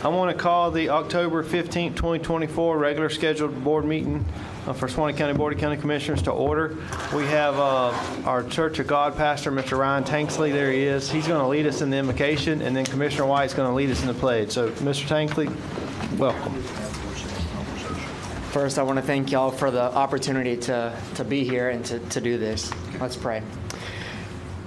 I want to call the October 15th, 2024 regular scheduled board meeting for Suwannee County Board of County Commissioners to order. We have our Church of God pastor, Mr. Ryan Tanksley. There he is. He's going to lead us in the invocation, and then Commissioner White's going to lead us in the pledge. So, Mr. Tanksley, welcome. First, I want to thank y'all for the opportunity to be here and to do this. Let's pray.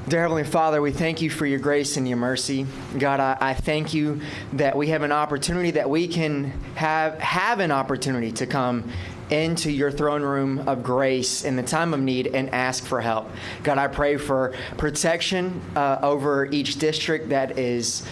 Dear Heavenly Father, we thank you for your grace and your mercy. God, I thank you that we have an opportunity, that we can have an opportunity to come into your throne room of grace in the time of need and ask for help. God, I pray for protection over each district that is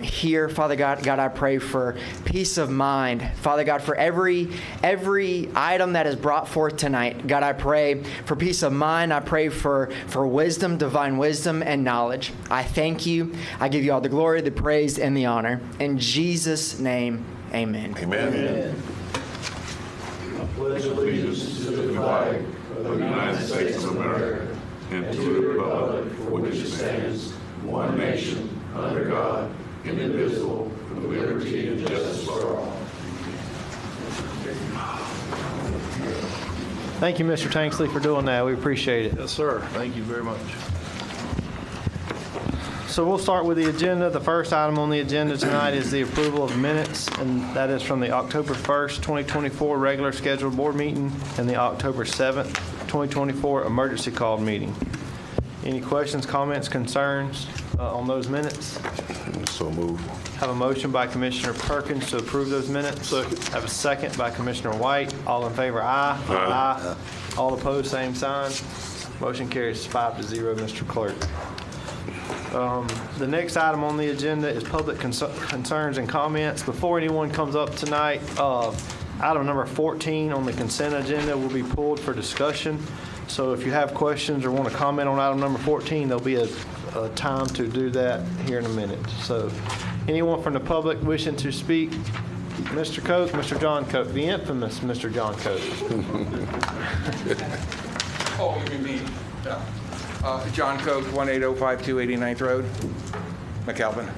here, Father God. God, I pray for peace of mind. Father God, for every item that is brought forth tonight, God, I pray for peace of mind. I pray for wisdom, divine wisdom, and knowledge. I thank you. I give you all the glory, the praise, and the honor. In Jesus' name, amen. Amen. Amen. I pledge allegiance to the flag of the United States of America and to the republic for which it stands, one nation, under God, indivisible, with liberty and justice for all. Thank you, Mr. Tanksley, for doing that. We appreciate it. Yes, sir. Thank you very much. So we'll start with the agenda. The first item on the agenda tonight is the approval of minutes, and that is from the October 1st, 2024 regular scheduled board meeting and the October 7th, 2024 emergency called meeting. Any questions, comments, concerns on those minutes? So moved. Have a motion by Commissioner Perkins to approve those minutes. Second. Have a second by Commissioner White. All in favor, aye. Aye. All opposed, same sign. Motion carries 5-0, Mr. Clerk. The next item on the agenda is public concerns and comments. Before anyone comes up tonight, item number 14 on the consent agenda will be pulled for discussion. So if you have questions or want to comment on item number 14, there'll be a time to do that here in a minute. So anyone from the public wishing to speak, Mr. Coke, Mr. John Coke, the infamous Mr. John Coke. Oh, you mean me? Yeah. John Coke, 18052 89th Road, McAlpin.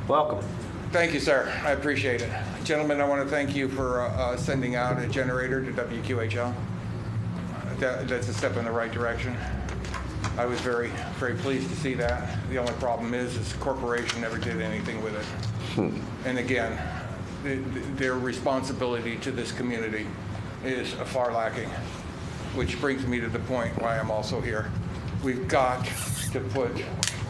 Welcome. Thank you, sir. I appreciate it. Gentlemen, I want to thank you for sending out a generator to WQHL. That's a step in the right direction. I was very, very pleased to see that. The only problem is the corporation never did anything with it. And again, their responsibility to this community is far lacking, which brings me to the point why I'm also here. We've got to put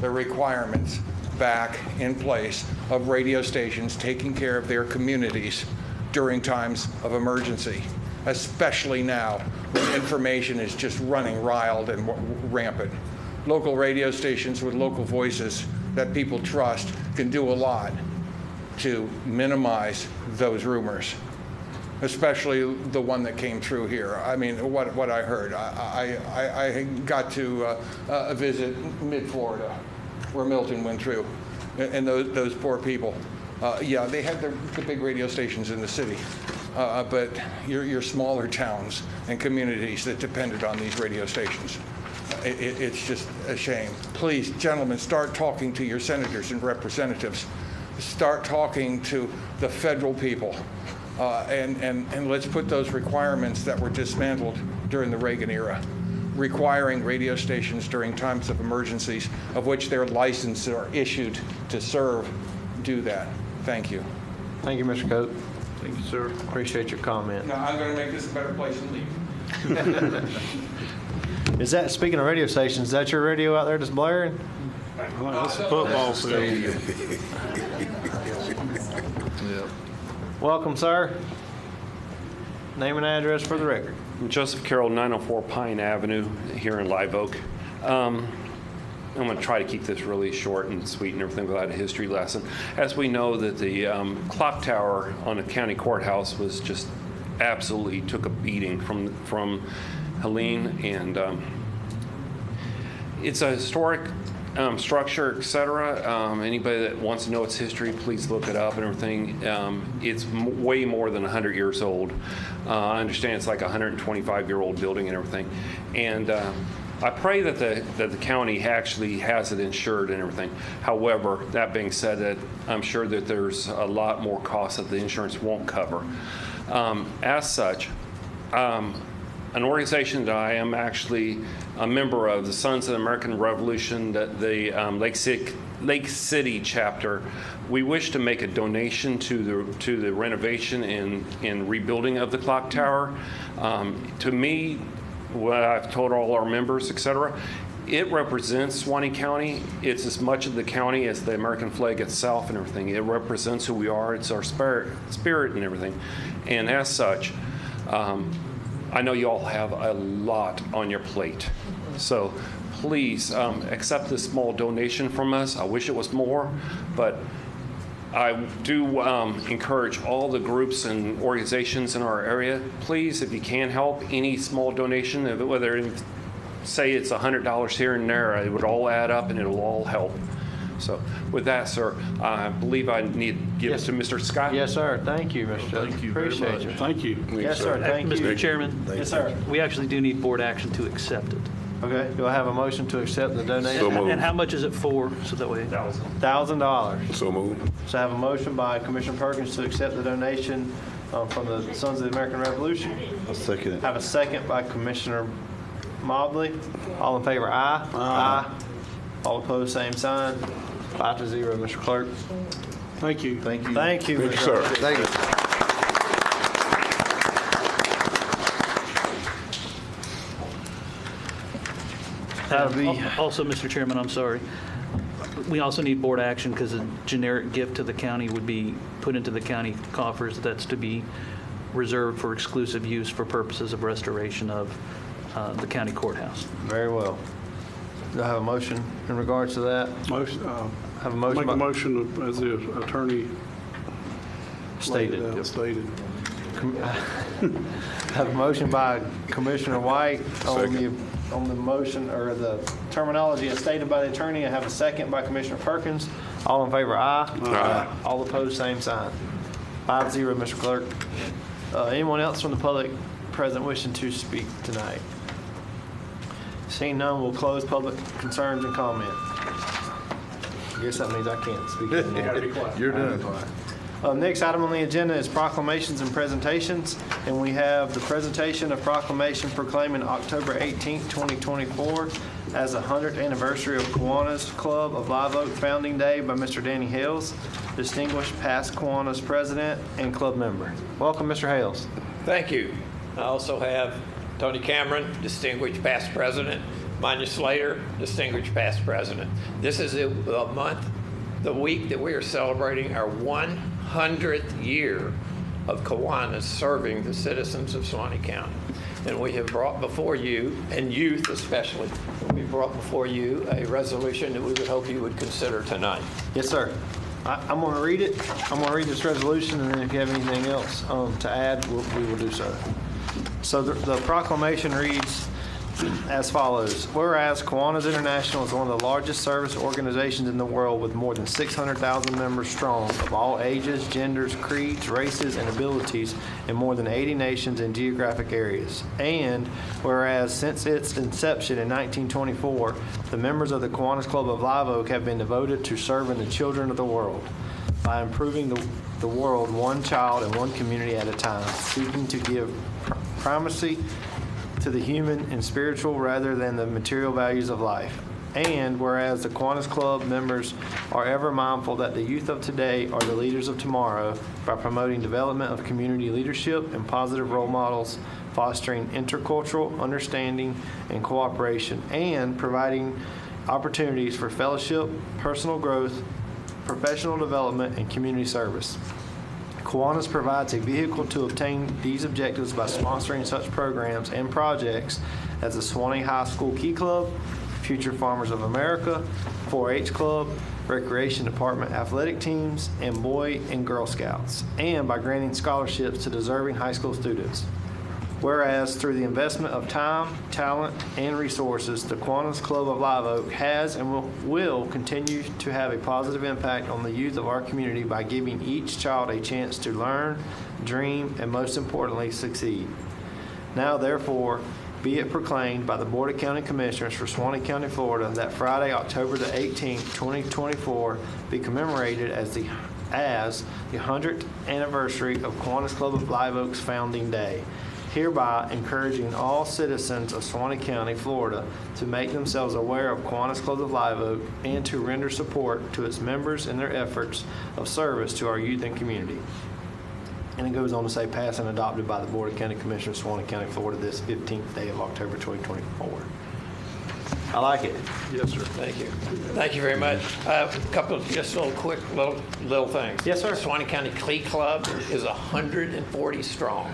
the requirements back in place of radio stations taking care of their communities during times of emergency, especially now when information is just running wild and rampant. Local radio stations with local voices that people trust can do a lot to minimize those rumors, especially the one that came through here. I mean, what I heard. I got to visit mid-Florida, where Milton went through, and those poor people. Yeah, they had the big radio stations in the city, but your smaller towns and communities that depended on these radio stations. It's just a shame. Please, gentlemen, start talking to your senators and representatives. Start talking to the federal people. And let's put those requirements that were dismantled during the Reagan era, requiring radio stations during times of emergencies, of which their licenses are issued to serve, do that. Thank you. Thank you, Mr. Coate. Thank you, sir. Appreciate your comment. Now, I'm going to make this a better place to leave. Is that, speaking of radio stations, is that your radio out there that's blaring? Well, that's a football stadium. Yeah. Welcome, sir. Name and address for the record. Joseph Carroll, 904 Pine Avenue here in Live Oak. I'm going to try to keep this really short and sweet and everything without a history lesson. As we know that the clock tower on the county courthouse was just absolutely took a beating from Helene, and it's a historic structure, etc. Anybody that wants to know its history, please look it up and everything. It's way more than 100 years old. I understand it's like a 125-year-old building and everything. And I pray that the county actually has it insured and everything. However, that being said, that I'm sure that there's a lot more costs that the insurance won't cover. As such, an organization that I am actually a member of, the Sons of the American Revolution, the Lake City chapter, we wish to make a donation to the renovation and rebuilding of the clock tower. To me, what I've told all our members, et cetera, it represents Suwannee County. It's as much of the county as the American flag itself and everything. It represents who we are. It's our spirit and everything. And as such, I know you all have a lot on your plate. So please accept this small donation from us. I wish it was more, but I do encourage all the groups and organizations in our area, please, if you can help, any small donation, whether say it's $100 here and there, it would all add up and it'll all help. So with that, sir, I believe I need to give it to Mr. Scott. Yes, sir. Thank you, Mr. Judge. Thank you very Appreciate much. you. Thank you. Yes, sir. Thank you. Mr. Chairman, Yes, sir. we actually do need board action to accept it. Okay, do I have a motion to accept the donation? So moved. And how much is it for, so that way? $1,000. So moved. So I have a motion by Commissioner Perkins to accept the donation from the Sons of the American Revolution. I'll second it. I have a second by Commissioner Mobley. All in favor, aye. Aye. All opposed, same sign. 5-0, Mr. Clerk. Thank you. Thank you. Thank you, Thank you, Mr. sir. Thank you. That'll be, Also, Mr. Chairman, I'm sorry. We also need board action because a generic gift to the county would be put into the county coffers. That's to be reserved for exclusive use for purposes of restoration of the county courthouse. very well. Do I have a motion in regards to that? Motion, Have a motion make by a motion as the attorney stated. stated. Have a motion by Commissioner White on the motion or the terminology as stated by the attorney. I have a second by Commissioner Perkins. All in favor, aye. Aye. All opposed, same sign. 5-0, Mr. Clerk. Anyone else from the public present wishing to speak tonight? Seeing none, we'll close public concerns and comment. I guess that means I can't speak anymore. You're done. Next item on the agenda is proclamations and presentations, and we have the presentation of proclamation proclaiming October 18, 2024 as the 100th anniversary of Kiwanis Club of Live Oak Founding Day by Mr. Danny Hales, distinguished past Kiwanis president and club member. Welcome, Mr. Hales. Thank you. I also have Tony Cameron, distinguished past president, Manya Slater, distinguished past president. This is the month, the week that we are celebrating our 100th year of Kiwanis serving the citizens of Suwannee County. And we have brought before you, and youth especially, we brought before you a resolution that we would hope you would consider tonight. Yes, sir. I'm going to read it. I'm going to read this resolution, and then if you have anything else to add, we will do so. So the proclamation reads as follows. Whereas Kiwanis International is one of the largest service organizations in the world with more than 600,000 members strong of all ages, genders, creeds, races, and abilities in more than 80 nations and geographic areas. And whereas since its inception in 1924, the members of the Kiwanis Club of Live Oak have been devoted to serving the children of the world by improving the world one child and one community at a time, seeking to give primacy to the human and spiritual rather than the material values of life. And whereas the Kiwanis Club members are ever mindful that the youth of today are the leaders of tomorrow by promoting development of community leadership and positive role models, fostering intercultural understanding and cooperation, and providing opportunities for fellowship, personal growth, professional development, and community service. Kiwanis provides a vehicle to obtain these objectives by sponsoring such programs and projects as the Suwannee High School Key Club, Future Farmers of America, 4-H Club, Recreation Department athletic teams, and Boy and Girl Scouts, and by granting scholarships to deserving high school students. Whereas through the investment of time, talent, and resources, the Kiwanis Club of Live Oak has and will continue to have a positive impact on the youth of our community by giving each child a chance to learn, dream, and most importantly, succeed. Now, therefore, be it proclaimed by the Board of County Commissioners for Suwannee County, Florida, that Friday, October the 18th, 2024, be commemorated as the 100th anniversary of Kiwanis Club of Live Oak's founding day, hereby encouraging all citizens of Suwannee County, Florida, to make themselves aware of Kiwanis Club of Live Oak and to render support to its members in their efforts of service to our youth and community. And it goes on to say, passed and adopted by the Board of County Commissioners, Suwannee County, Florida, this 15th day of October 2024. I like it. Yes, sir. Thank you. Thank you very much. A couple of just quick little things. Yes, sir. Suwannee County Clee Club is 140 strong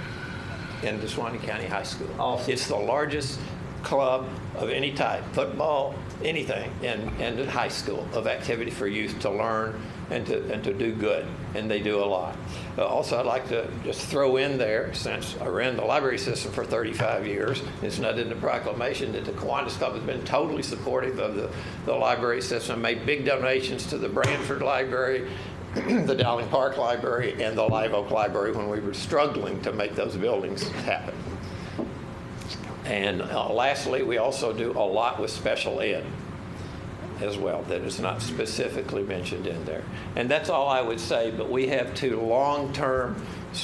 in the Suwannee County High School. Awesome. It's the largest club of any type, football, anything, in the high school of activity for youth to learn and to do good, and they do a lot. Also, I'd like to just throw in there, since I ran the library system for 35 years, it's not in the proclamation, that the Kiwanis Club has been totally supportive of the library system, made big donations to the Branford Library, the Dowling Park Library, and the Live Oak Library when we were struggling to make those buildings happen. And lastly, we also do a lot with special ed as well that is not specifically mentioned in there. And that's all I would say, but we have two long-term Live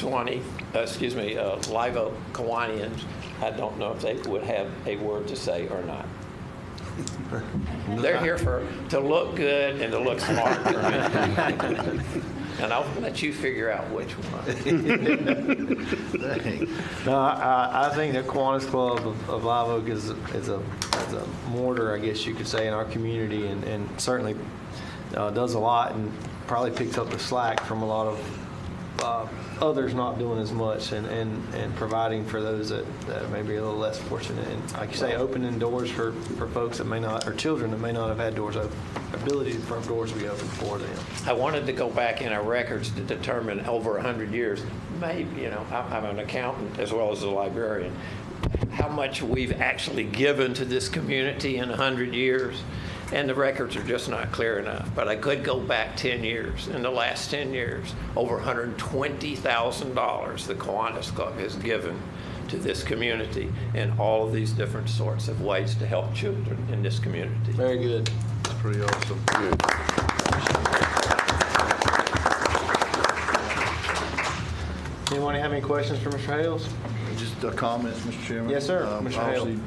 Oak Kiwanians. I don't know if they would have a word to say or not. They're here to look good and to look smart. And I'll let you figure out which one. No, I think the Kiwanis Club of Live Oak is a mortar, I guess you could say, in our community, and certainly does a lot and probably picks up the slack from a lot of others not doing as much and providing for those that may be a little less fortunate. And like you say, opening doors for folks that may not, or children that may not have had doors open, ability for doors to be open for them. I wanted to go back in our records to determine over 100 years, maybe, I'm an accountant as well as a librarian, how much we've actually given to this community in 100 years. And the records are just not clear enough. But I could go back 10 years. In the last 10 years, over $120,000 the Kiwanis Club has given to this community in all of these different sorts of ways to help children in this community. Very good. That's pretty awesome. Anyone have any questions for Mr. Hales? Just a comment, Mr. Chairman. Yes, sir. Mr. Hale. Obviously,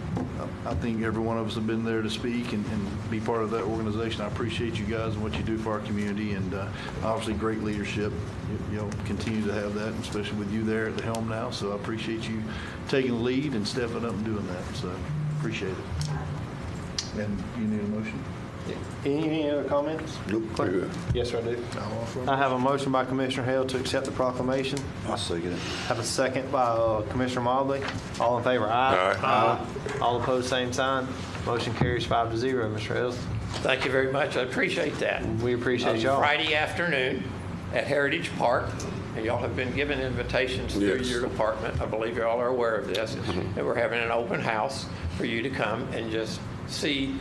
I think every one of us have been there to speak and be part of that organization. I appreciate you guys and what you do for our community, and obviously great leadership. You'll continue to have that, especially with you there at the helm now. So I appreciate you taking the lead and stepping up and doing that. So appreciate it. And you need a motion? Any other comments? Nope. Very good. Yes, sir, I do. I'll offer. I have a motion by Commissioner Hale to accept the proclamation. I'll second it. Have a second by Commissioner Mobley. All in favor, aye. Aye. All opposed, same sign. Motion carries 5-0, Mr. Hales. Thank you very much. I appreciate that. We appreciate y'all. Friday afternoon at Heritage Park, and y'all have been given invitations through Yes. your department. I believe you all are aware of this. And we're having an open house for you to come and just see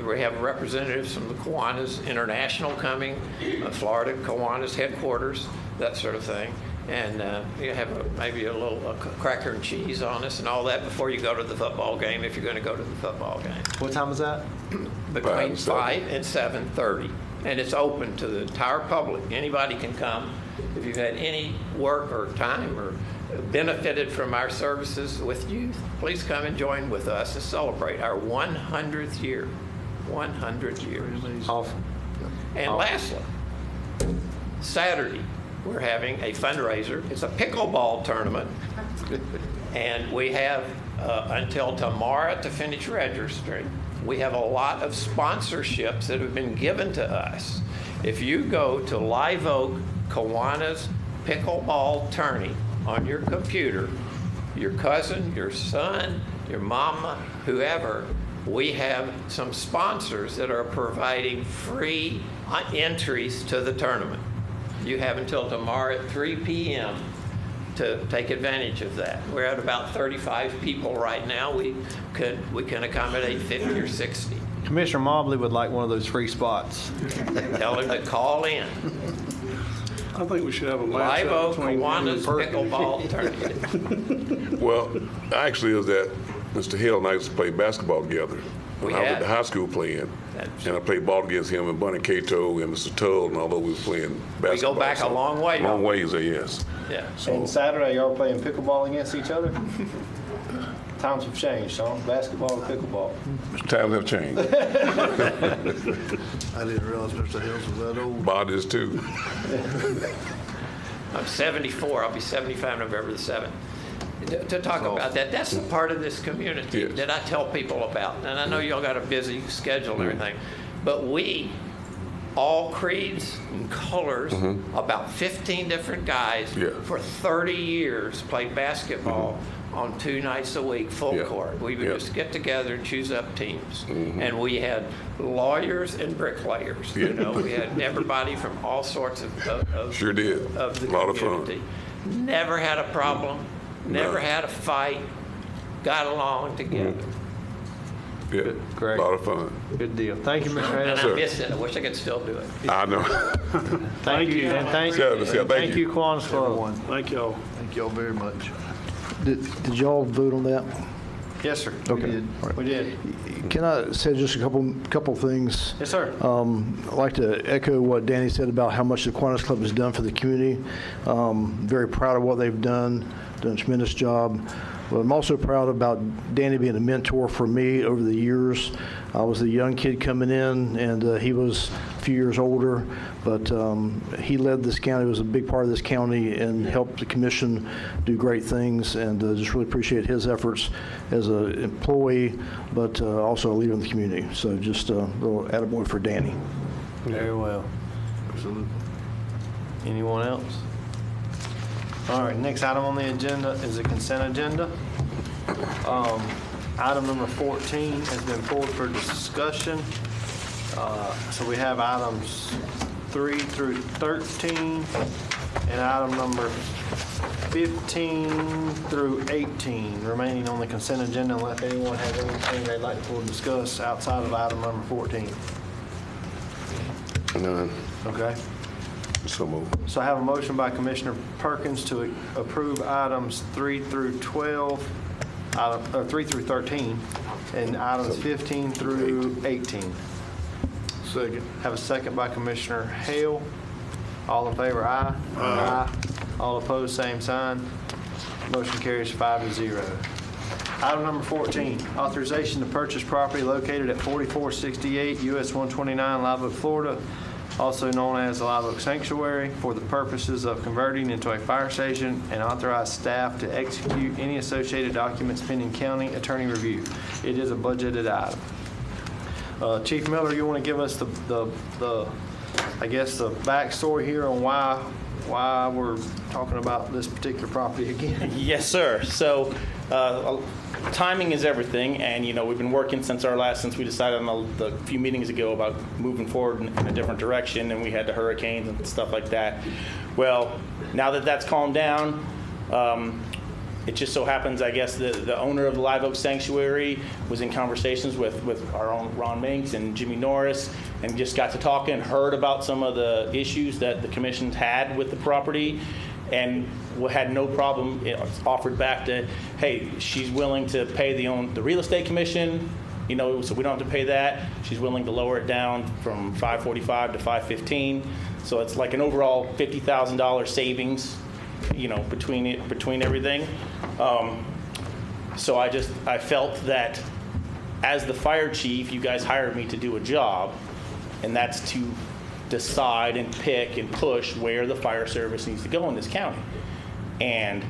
we have representatives from the Kiwanis International coming, Florida Kiwanis headquarters, that sort of thing. And you have maybe a little cracker and cheese on us and all that before you go to the football game, if you're going to go to the football game. What time is that? Between 5 and 7:30. And it's open to the entire public. Anybody can come. If you've had any work or time or benefited from our services with youth, please come and join with us and celebrate our 100th year. 100 years. Awesome. And lastly, Saturday, we're having a fundraiser. It's a pickleball tournament. And we have until tomorrow to finish registering. We have a lot of sponsorships that have been given to us. If you go to Live Oak Kiwanis Pickleball Tourney on your computer, your cousin, your son, your mama, whoever, we have some sponsors that are providing free entries to the tournament. You have until tomorrow at 3 p.m. to take advantage of that. We're at about 35 people right now. We can accommodate 50 or 60. Commissioner Mobley would like one of those free spots. Tell him to call in. I think we should have a Live match Oak between you and Kiwanis Perkins. Pickleball Tournament. Well, actually, is that Mr. Hill and I used to play basketball together when We I was had. at the high school playing. That's- And I played ball against him and Bunny Cato and Mr. Tull, and although we were playing basketball. back a long way, don't Long we? ways there, yes. Yeah. And Saturday, y'all playing pickleball against each other? Times have changed, huh? Basketball and pickleball. Times have changed. I didn't realize Mr. Hills was that old. Bodies too. I'm 74. I'll be 75 November the 7th. To talk about that, that's the part of this community Yes. that I tell people about. And I know y'all got a busy schedule and everything, but we, all creeds and colors, about 15 different guys Yeah. for 30 years played basketball on 2 nights a week, full Yeah. court. We would Yeah. just get together and choose up teams. And we had lawyers and bricklayers. You know, we had everybody from all sorts of Sure did. of the A lot of fun. community. Never had a problem, never had a fight, got along together. Yeah. Great. A lot of fun. Good deal. Thank you, Mr. And Hale. I Sure. miss it. I wish I could still do it. I know. Thank you. And thank Sure, Mr. Hill, thank thank you. you, Kiwanis Club. Everyone, Thank y'all. thank y'all very much. Did y'all vote on that? Yes, sir. Okay. We did. We did. Can I say just a couple things? Yes, sir. I'd like to echo what Danny said about how much the Kiwanis Club has done for the community. Very proud of what they've done a tremendous job. But I'm also proud about Danny being a mentor for me over the years. I was a young kid coming in, and he was a few years older, but he led this county, was a big part of this county, and helped the commission do great things, and just really appreciate his efforts as an employee, but also a leader in the community. So just a little attaboy for Danny. Very well. Absolutely. Anyone else? All right, next item on the agenda is the consent agenda. Item number 14 has been pulled for discussion. So we have items 3 through 13 and item number 15 through 18 remaining on the consent agenda, unless anyone has anything they'd like to pull to discuss outside of item number 14. None. Okay? So moved. So I have a motion by Commissioner Perkins to approve items 3 through 12, or 3 through 13, and items 15 through 18. Second. Have a second by Commissioner Hale. All in favor, aye. Aye. All opposed, same sign. Motion carries 5-0. Item number 14, authorization to purchase property located at 4468 US 129 Live Oak, Florida, also known as the Live Oak Sanctuary, for the purposes of converting into a fire station, and authorize staff to execute any associated documents pending county attorney review. It is a budgeted item. Chief Miller, you want to give us I guess the backstory here on why we're talking about this particular property again? Yes, sir. So timing is everything, and we've been working since we decided on the few meetings ago about moving forward in a different direction, and we had the hurricanes and stuff like that. Well, now that that's calmed down, it just so happens, I guess, the owner of the Live Oak Sanctuary was in conversations with our own Ron Minks and Jimmy Norris, and just got to talking, heard about some of the issues that the commission's had with the property, and had no problem. Offered back to, hey, she's willing to pay the real estate commission, so we don't have to pay that. She's willing to lower it down from $545 to $515, so it's like an overall $50,000 savings, between everything. So I felt that as the fire chief, you guys hired me to do a job, and that's to decide and pick and push where the fire service needs to go in this county. And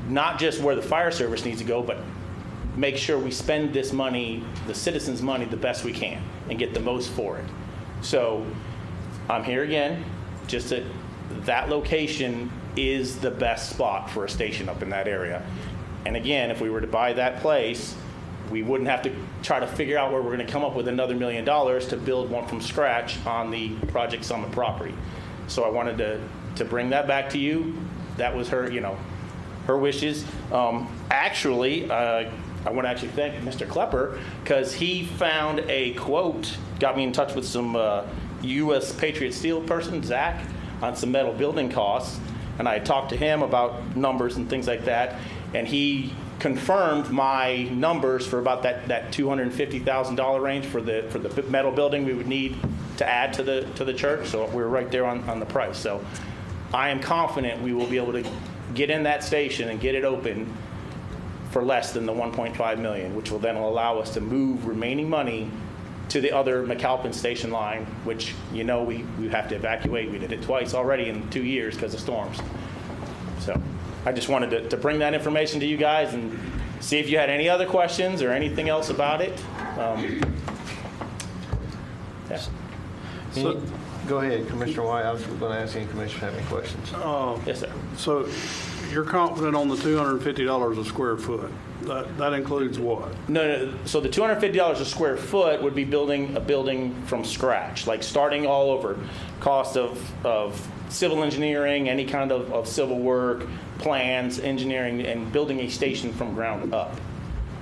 not just where the fire service needs to go, but make sure we spend this money, the citizens' money, the best we can and get the most for it. So I'm here again, just that location is the best spot for a station up in that area. And again, if we were to buy that place, we wouldn't have to try to figure out where we're going to come up with another $1 million to build one from scratch on the Project Summit property. So I wanted to bring that back to you. That was her, her wishes. Actually, I want to actually thank Mr. Klepper, because he found a quote, got me in touch with some U.S. Patriot Steel person, Zach, on some metal building costs. And I talked to him about numbers and things like that. And he confirmed my numbers for about that $250,000 range for the metal building we would need to add to the church. So we're right there on the price. So I am confident we will be able to get in that station and get it open for less than the $1.5 million, which will then allow us to move remaining money to the other McAlpin station line, which we have to evacuate. We did it twice already in 2 years because of storms. So I just wanted to bring that information to you guys and see if you had any other questions or anything else about it. Yeah. Go ahead, Commissioner White. I was going to ask any commissioner have any questions. Yes, sir. So you're confident on the $250 a square foot? That includes what? No. So the $250 a square foot would be building a building from scratch, like starting all over. Cost of civil engineering, any kind of civil work, plans, engineering, and building a station from ground up.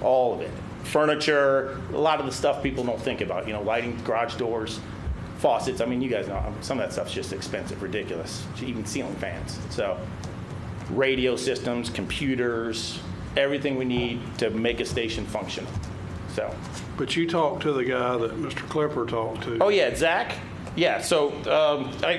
All of it. Furniture, a lot of the stuff people don't think about, lighting, garage doors, faucets. I mean, you guys know some of that stuff's just expensive, ridiculous, even ceiling fans. So radio systems, computers, everything we need to make a station functional. So. But you talked to the guy that Mr. Klepper talked to. Oh, yeah, Zach? Yeah, so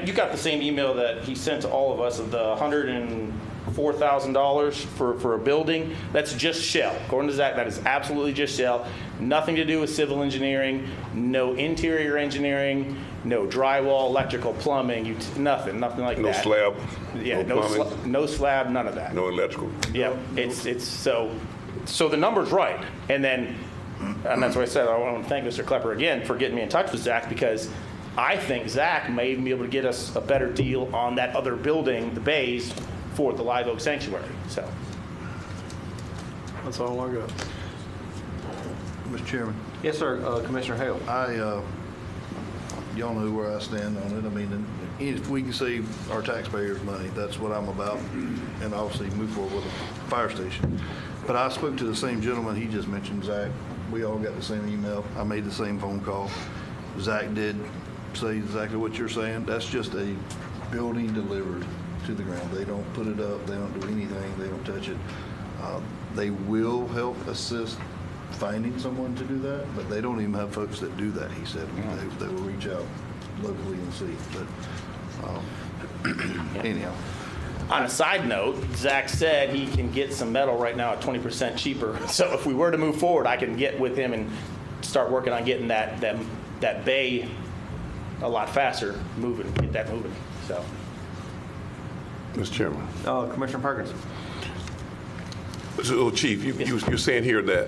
you got the same email that he sent to all of us of the $104,000 for a building. That's just shell. According to Zach, that is absolutely just shell. Nothing to do with civil engineering, no interior engineering, no drywall, electrical, plumbing, nothing like No that. slab? Yeah, no slab, none of that. No electrical? Yeah, it's so the number's right. And that's why I said I want to thank Mr. Klepper again for getting me in touch with Zach, because I think Zach may be able to get us a better deal on that other building, the bays, for the Live Oak Sanctuary. So That's all I got. Mr. Chairman, Yes, sir. Commissioner Hale. y'all know where I stand on it. I mean, and if we can save our taxpayers' money, that's what I'm about, and obviously move forward with a fire station. But I spoke to the same gentleman he just mentioned, Zach. We all got the same email. I made the same phone call. Zach did say exactly what you're saying. That's just a building delivered to the ground. They don't put it up. They don't do anything. They don't touch it. They will help assist finding someone to do that, but they don't even have folks that do that, he said. They will reach out locally and see. But anyhow. on a side note, Zach said he can get some metal right now at 20% cheaper. So if we were to move forward, I can get with him and start working on getting that bay a lot faster moving, get that moving. So. Mr. Chairman. Commissioner Perkins. So, Chief, you're saying here that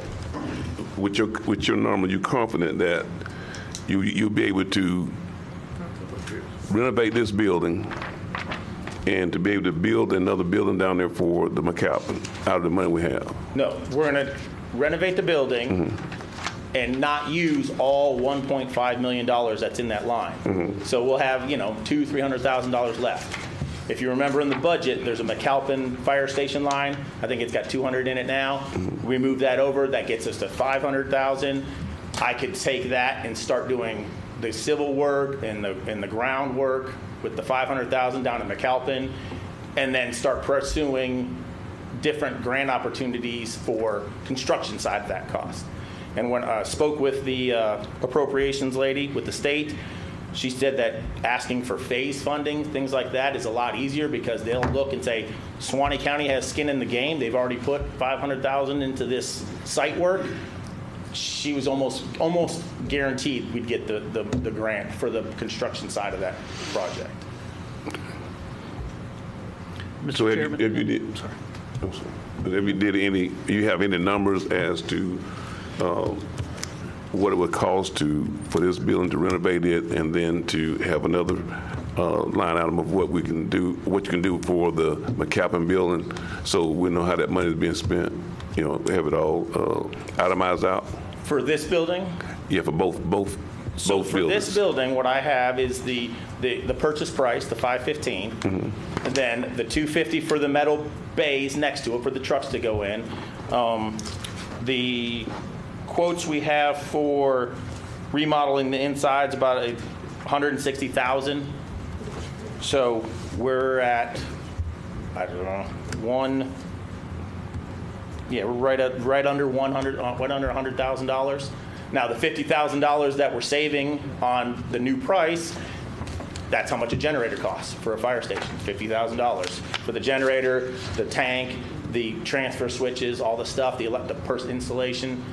with your number, you're confident that you'll be able to renovate this building and to be able to build another building down there for the McAlpin out of the money we have? No, we're going to renovate the building and not use all $1.5 million that's in that line. So we'll have, $200,000-$300,000 left. If you remember in the budget, there's a McAlpin fire station line. I think it's got 200 in it now. We move that over, that gets us to 500,000. I could take that and start doing the civil work and the groundwork with the 500,000 down in McAlpin, and then start pursuing different grant opportunities for construction side of that cost. And when I spoke with the appropriations lady with the state, she said that asking for phase funding, things like that, is a lot easier because they'll look and say, Suwannee County has skin in the game. They've already put $500,000 into this site work. She was almost guaranteed we'd get the grant for the construction side of that project. So Chairman. if you have any numbers as to what it would cost for this building to renovate it, and then to have another line item of what you can do for the McAlpin building, so we know how that money is being spent, have it all itemized out? For this building? Yeah, for both So for buildings. this building, what I have is the purchase price, the $515, and then the $250 for the metal bays next to it for the trucks to go in. The quotes we have for remodeling the inside's about $160,000. So we're at, I don't know, Yeah, we're right under $100,000. Now, the $50,000 that we're saving on the new price, that's how much a generator costs for a fire station, $50,000. For the generator, the tank, the transfer switches, all the stuff, the installation.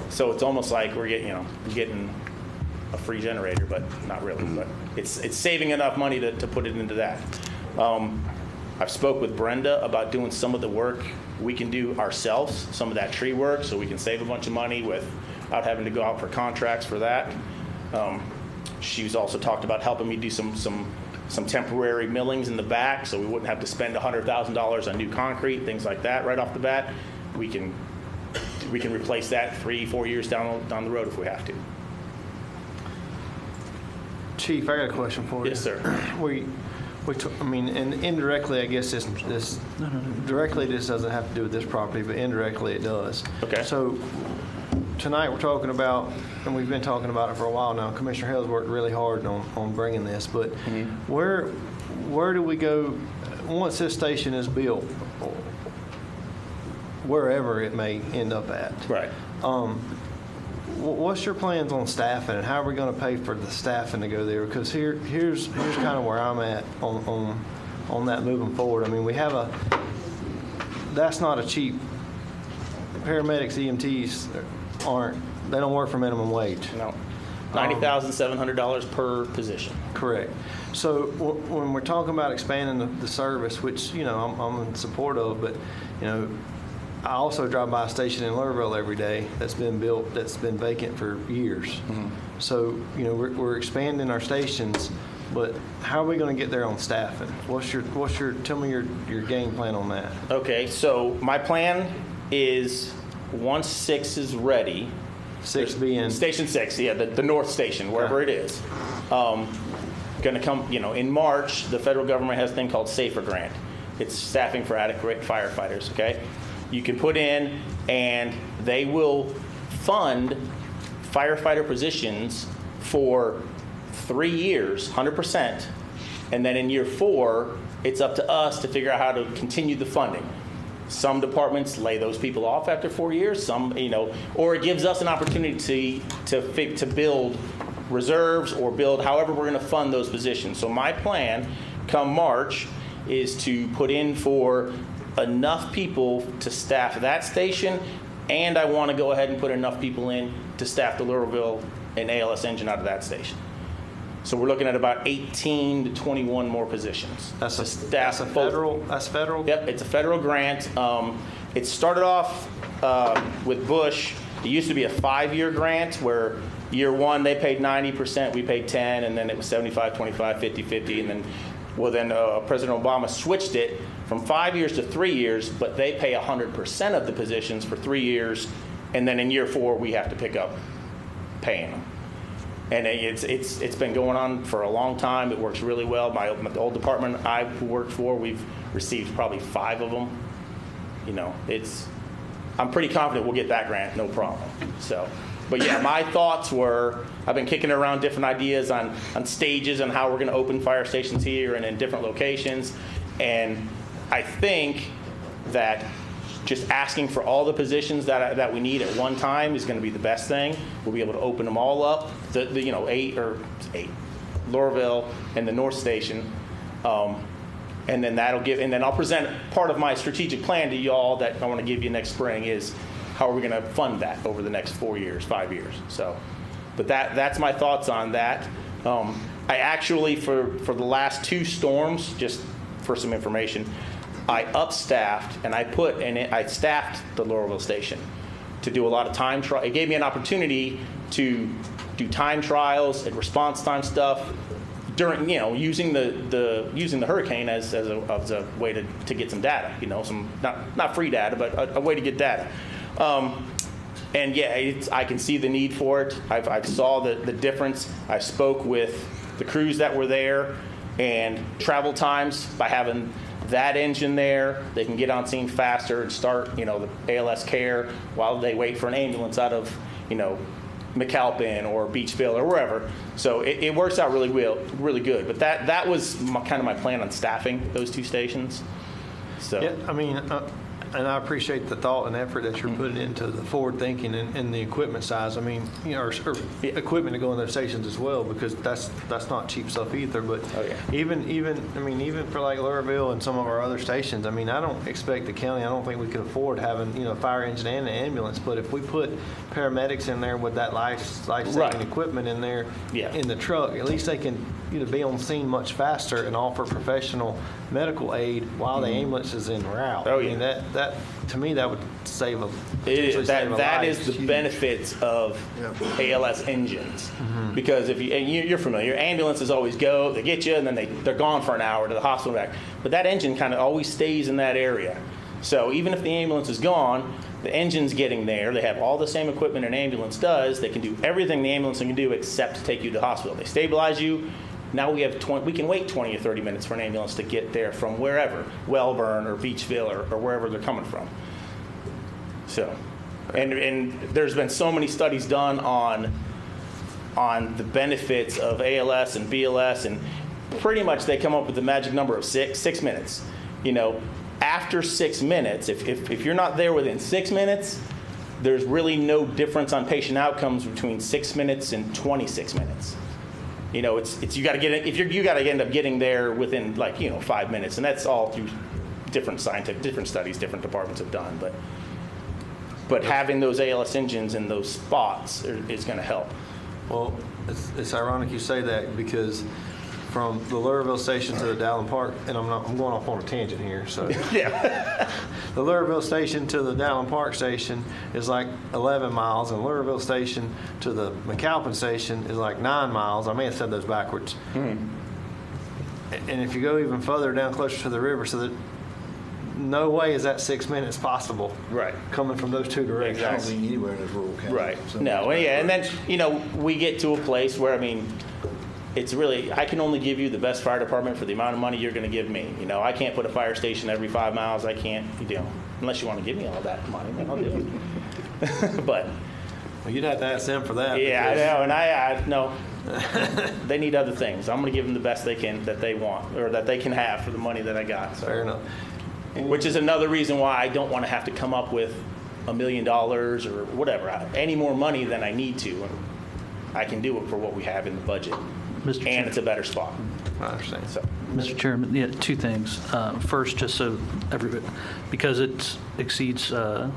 So it's almost like we're getting a free generator, but not really. But it's saving enough money to put it into that. I've spoke with Brenda about doing some of the work we can do ourselves, some of that tree work, so we can save a bunch of money without having to go out for contracts for that. She's also talked about helping me do some temporary millings in the back, so we wouldn't have to spend $100,000 on new concrete, things like that right off the bat. We can replace that 3-4 years down the road if we have to. Chief, I got a question for you. Yes, sir. And indirectly, I guess this directly this doesn't have to do with this property, but indirectly it does. Okay. So tonight we're talking about, and we've been talking about it for a while now. Commissioner Hill's worked really hard on bringing this, but where do we go once this station is built, wherever it may end up at? Right. What's your plans on staffing, and how are we going to pay for the staffing to go there? Because here's kind of where I'm at on that moving forward. I mean, that's not a cheap. Paramedics, EMTs they don't work for minimum wage. No. $90,700 per position. Correct. So when we're talking about expanding the service, which I'm in support of, but I also drive by a station in Lurville every day that's been built, that's been vacant for years. Mm-hmm. So, we're expanding our stations, but how are we going to get there on staffing? Tell me your game plan on that. Okay, so my plan is once 6 is ready. 6 being? Station 6, yeah, the north station, wherever it is. Going to come, in March, the federal government has a thing called SAFER grant. It's staffing for adequate firefighters, okay? You can put in, and they will fund firefighter positions for 3 years, 100%, and then in year 4, it's up to us to figure out how to continue the funding. Some departments lay those people off after 4 years, some, or it gives us an opportunity to build reserves or build however we're going to fund those positions. So my plan, come March, is to put in for enough people to staff that station, and I want to go ahead and put enough people in to staff the Lurville and ALS engine out of that station. So we're looking at about 18 to 21 more positions. That's federal? Yep, it's a federal grant. It started off with Bush. It used to be a 5-year grant where year 1 they paid 90%, we paid 10, and then it was 75, 25, 50, 50, and then President Obama switched it from 5 years to 3 years, but they pay 100% of the positions for 3 years, and then in year 4 we have to pick up paying them. And it's been going on for a long time. It works really well. My old department I worked for, we've received probably 5 of them. I'm pretty confident we'll get that grant, no problem. So. But yeah, my thoughts were, I've been kicking around different ideas on stages and how we're going to open fire stations here and in different locations. And I think that just asking for all the positions that we need at one time is going to be the best thing. We'll be able to open them all up, the 8, Lurville and the North Station. And then then I'll present part of my strategic plan to y'all that I want to give you next spring is how are we going to fund that over the next 4 years, 5 years. So, but that's my thoughts on that. I actually, for the last 2 storms, just for some information, I upstaffed and I staffed the Lurville station to do a lot of time trial. It gave me an opportunity to do time trials and response time stuff during, using the hurricane as a way to get some data. Some not free data, but a way to get data. And yeah, I can see the need for it. I saw the difference. I spoke with the crews that were there, and travel times by having that engine there, they can get on scene faster and start, the ALS care while they wait for an ambulance out of, McAlpin or Beachville or wherever. So it works out really good. But that was kind of my plan on staffing those 2 stations. So yeah, I mean, And I appreciate the thought and effort that you're putting into the forward thinking and the equipment size. I mean, you know, or equipment to go in those stations as well, because that's not cheap stuff either. But even for like Lurville and some of our other stations, I mean, I don't expect the county. I don't think we could afford having, you know, fire engine and an ambulance. But if we put paramedics in there with that life-saving equipment in there in the truck, at least they can, you know, be on scene much faster and offer professional medical aid while the ambulance is en route. Oh, I mean, that to me, that would save a That is life. the benefits of ALS engines. Because if you're familiar, ambulances always go, they get you, and then they're gone for an hour to the hospital and back. But that engine kind of always stays in that area. So even if the ambulance is gone, the engine's getting there. They have all the same equipment an ambulance does. They can do everything the ambulance can do except take you to the hospital. They stabilize you. Now we can wait 20 or 30 minutes for an ambulance to get there from wherever, Wellburn or Beachville or wherever they're coming from. So, and there's been so many studies done on the benefits of ALS and BLS, and pretty much they come up with the magic number of 6 minutes. You know, after 6 minutes, if you're not there within 6 minutes, there's really no difference on patient outcomes between 6 minutes and 26 minutes. You know, it's you got to get you got to end up getting there within 5 minutes, and that's all through different studies, different departments have done. But having those ALS engines in those spots is going to help. Well, it's ironic you say that, because from the Lurville station to the Dallin Park, and I'm going off on a tangent here. So Yeah. the Lurville station to the Dallin Park station is like 11 miles, and Lurville station to the McAlpin station is like 9 miles. I may have said those backwards. And if you go even further down, closer to the river, so that no way is that 6 minutes possible. Right. Coming from those two directions. I don't think anywhere in this rural county. Right. So- No, and then, we get to a place where, I mean, it's really, I can only give you the best fire department for the amount of money you're going to give me. I can't put a fire station every 5 miles. I can't, unless you want to give me all that money, then I'll do it. But. Well, you'd have to ask them for that. Yeah, I because- know, and I no. They need other things. I'm going to give them the best they can, that they want, or that they can have for the money that I got. So. Fair enough. Which is another reason why I don't want to have to come up with $1 million or whatever, any more money than I need to. And I can do it for what we have in the budget. Mr. And it's a better spot. I understand. So, Mr. Chairman, yeah, two things. First, just so everybody, because it exceeds the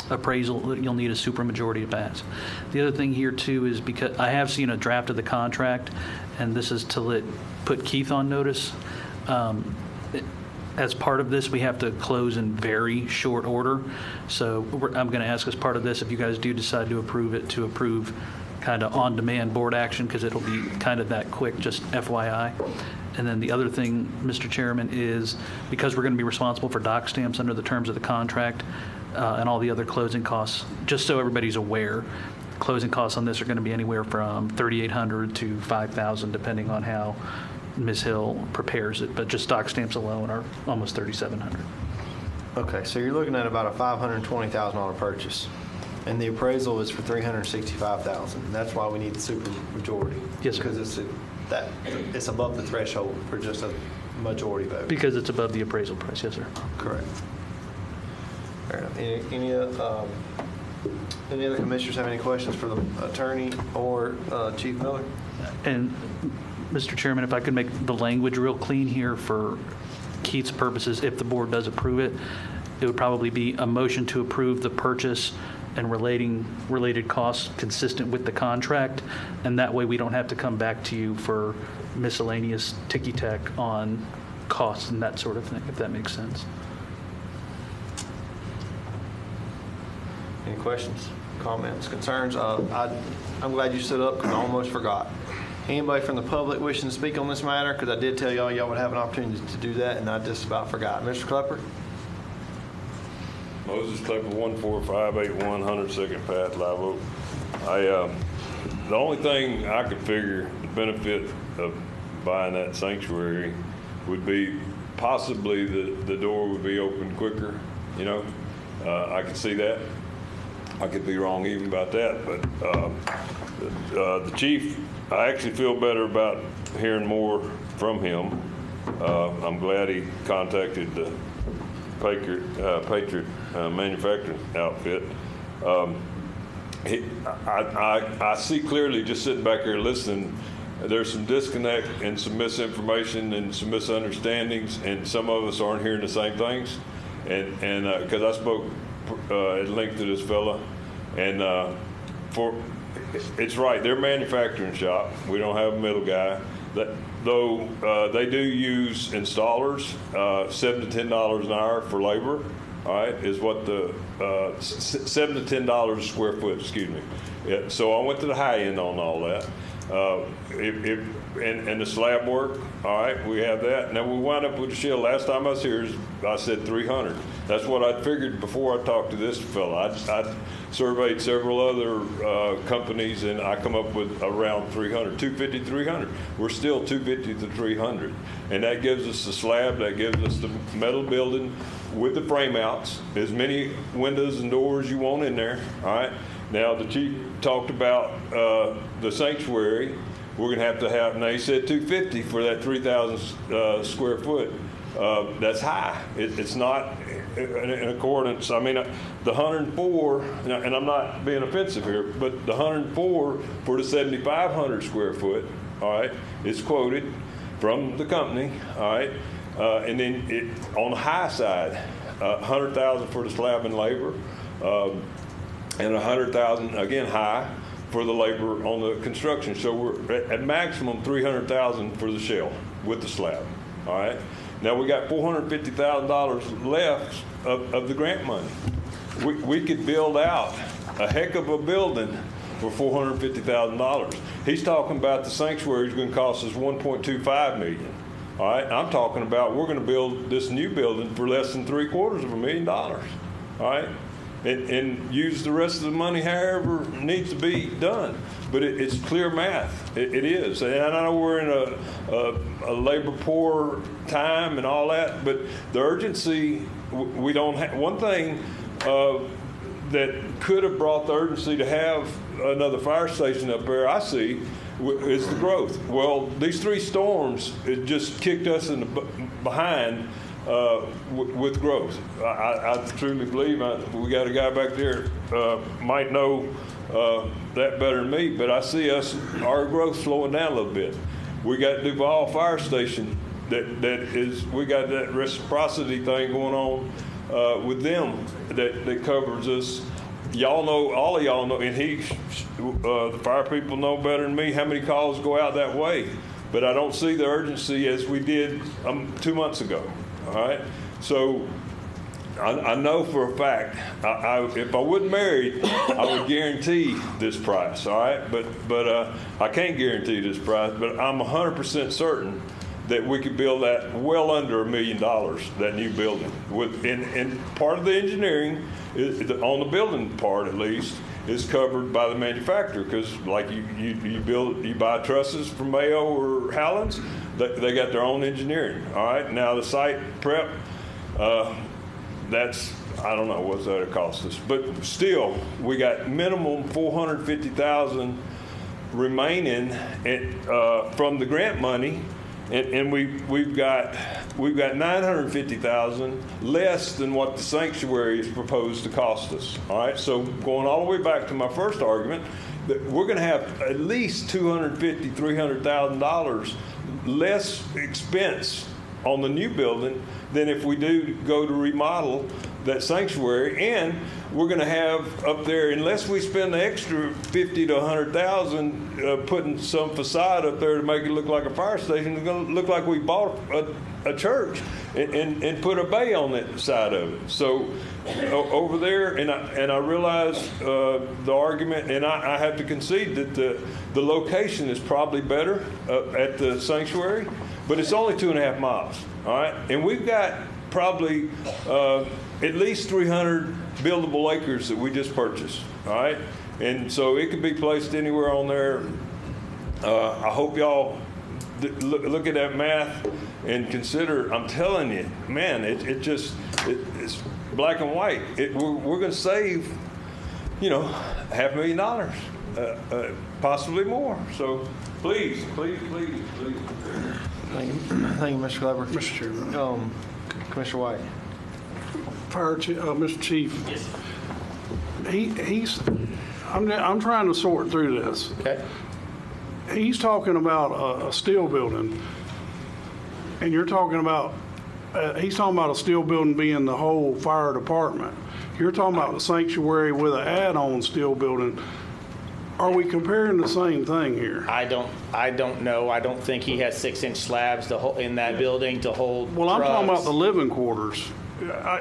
appraisal, you'll need a supermajority to pass. The other thing here too is, because I have seen a draft of the contract, and this is to put Keith on notice. As part of this, we have to close in very short order. So I'm going to ask as part of this, if you guys do decide to approve it, to approve kind of on-demand board action, because it'll be kind of that quick, just FYI. And then the other thing, Mr. Chairman, is because we're going to be responsible for dock stamps under the terms of the contract and all the other closing costs, just so everybody's aware, closing costs on this are going to be anywhere from $3,800 to $5,000, depending on how Ms. Hill prepares it. But just dock stamps alone are almost $3,700. Okay, so you're looking at about a $520,000 purchase, and the appraisal is for $365,000. That's why we need the super majority. Yes, sir. Because it's above the threshold for just a majority vote. Because it's above the appraisal price, yes, sir. Correct. Fair enough. Any other commissioners have any questions for the attorney or Chief Miller? And Mr. Chairman, if I could make the language real clean here for Keith's purposes, if the board does approve it, it would probably be a motion to approve the purchase and related costs consistent with the contract, and that way we don't have to come back to you for miscellaneous ticky-tack on costs and that sort of thing, if that makes sense. Any questions, comments, concerns? I'm glad you stood up because I almost forgot. Anybody from the public wishing to speak on this matter? Because I did tell y'all would have an opportunity to do that, and I just about forgot. Mr. Klepper? Moses Klepper, 14581 102nd Path, Live Oak. The only thing I could figure the benefit of buying that sanctuary would be possibly the door would be opened quicker. I could see that. I could be wrong even about that, but the chief, I actually feel better about hearing more from him. I'm glad he contacted Patriot manufacturing outfit. I see clearly just sitting back here listening, there's some disconnect and some misinformation and some misunderstandings, and some of us aren't hearing the same things. And because I spoke at length to this fella, and it's right, they're a manufacturing shop. We don't have a middle guy. Though they do use installers, $7 to $10 an hour for labor. All right, is what the $7 to $10 a square foot. Excuse me. Yeah, so I went to the high end on all that. And the slab work, all right, we have that. Now we wound up with the shell. Last time I was here, I said 300. That's what I figured before I talked to this fella. I surveyed several other companies, and I come up with around 300, 250, 300. We're still 250 to 300, and that gives us the slab. That gives us the metal building with the frame outs, as many windows and doors you want in there. All right. Now the chief talked about the sanctuary. We're going to have, now he said 250 for that 3,000 square foot. That's high. It's not in accordance. I mean, the 104, and I'm not being offensive here, but the 104 for the 7,500 square foot, all right, is quoted from the company, all right, and then on the high side, 100,000 for the slab and labor, and 100,000 again high for the labor on the construction. So we're at maximum 300,000 for the shell with the slab. All right. Now we got $450,000 left of the grant money. We could build out a heck of a building for $450,000. He's talking about the sanctuary is going to cost us $1.25 million. All right. I'm talking about we're going to build this new building for less than $750,000. All right. And use the rest of the money however needs to be done. But it's clear math. It is. And I know we're in a labor poor time and all that, but the urgency, we don't have. One thing that could have brought the urgency to have another fire station up there, I see, is the growth. Well, these three storms, it just kicked us in the behind with growth. I truly believe we got a guy back there might know that better than me, but I see our growth slowing down a little bit. We got Duval Fire Station that is, we got that reciprocity thing going on with them that covers us. Y'all know, all of y'all know, and the fire people know better than me how many calls go out that way. But I don't see the urgency as we did 2 months ago. All right, so I know for a fact, if I wasn't married, I would guarantee this price. All right, but I can't guarantee this price. But I'm 100% certain that we could build that well under $1 million. That new building, and part of the engineering on the building part at least is covered by the manufacturer, because like you buy trusses from Mayo or Howlands. They got their own engineering. All right. Now the site prep, that's, I don't know what's that cost us, but still we got minimum $450,000 remaining from the grant money, and we've got $950,000 less than what the sanctuary is proposed to cost us. All right. So going all the way back to my first argument, that we're going to have at least $250,000, $300,000 less expense on the new building than if we do go to remodel that sanctuary. And we're going to have up there, unless we spend the extra $50,000 to $100,000 putting some facade up there to make it look like a fire station, it's going to look like we bought a church and put a bay on that side of it. So over there, and I realize the argument, and I have to concede that the location is probably better at the sanctuary, but it's only 2.5 miles. All right, and we've got probably at least 300 buildable acres that we just purchased. All right, and so it could be placed anywhere on there. I hope y'all look at that math and consider. I'm telling you, man, it's black and white. We're going to save, $500,000, possibly more. So please. Thank you, Mr. Glover. Mr. Chairman. Commissioner White. Mr. Chief. Yes. I'm trying to sort through this. Okay. He's talking about a steel building, and you're talking about, he's talking about a steel building being the whole fire department. You're talking about the sanctuary with an add-on steel building. Are we comparing the same thing here? I don't know. I don't think he has 6-inch slabs in that building to hold Well, I'm talking about trucks. the living quarters.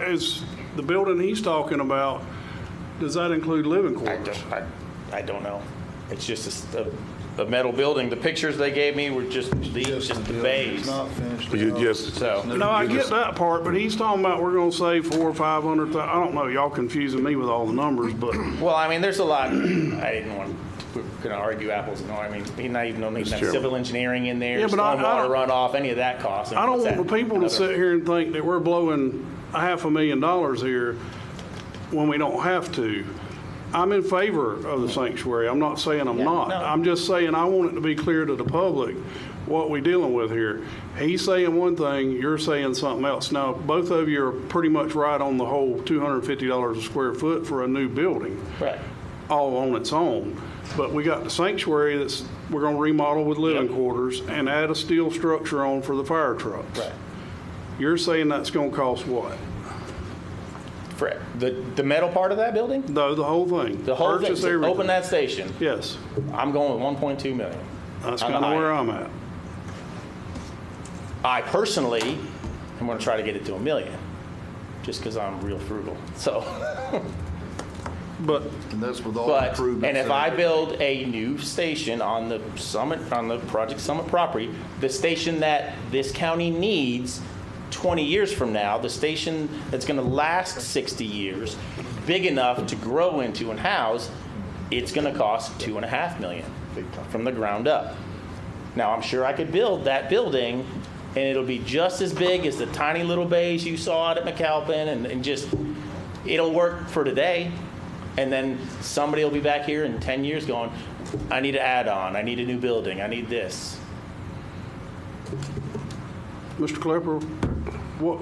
Is the building he's talking about, does that include living quarters? I don't know. It's just a metal building. The pictures they gave me were just the bays. It's not finished. Yes. So, No, I get that part, but he's talking about we're going to save 400,000 or 500,000. I don't know. Y'all confusing me with all the numbers, but well, I mean, there's a lot. I didn't want to. We're going to argue apples and oranges. I mean, he's not even don't even have civil engineering in there, Yeah, but I stormwater don't- runoff, any of that cost. I don't want the people to sit here and think that we're blowing $500,000 here when we don't have to. I'm in favor of the sanctuary. I'm not saying I'm not. no. I'm just saying I want it to be clear to the public what we're dealing with here. He's saying one thing, you're saying something else. Now, both of you are pretty much right on the whole $250 a square foot for a new building, Right. all on its own. But we got the sanctuary that's, we're going to remodel with living quarters and add a steel structure on for the fire trucks. Right. You're saying that's going to cost what? For the metal part of that building, No, the whole thing. the whole thing. Purchase So everything. open that station. Yes, I'm going with 1.2 million. that's On kind the of high where end. I'm at. I personally am going to try to get it to $1 million, just because I'm real frugal. So, But And that's with all the but improvements. and if that- I build a new station on the Project Summit property, the station that this county needs 20 years from now, the station that's going to last 60 years, big enough to grow into and house, it's going to cost $2.5 million from the ground up. Now, I'm sure I could build that building, and it'll be just as big as the tiny little bays you saw out at McAlpin, and just, it'll work for today. And then somebody will be back here in 10 years going, I need an add-on, I need a new building, I need this. Mr. Klepper, what,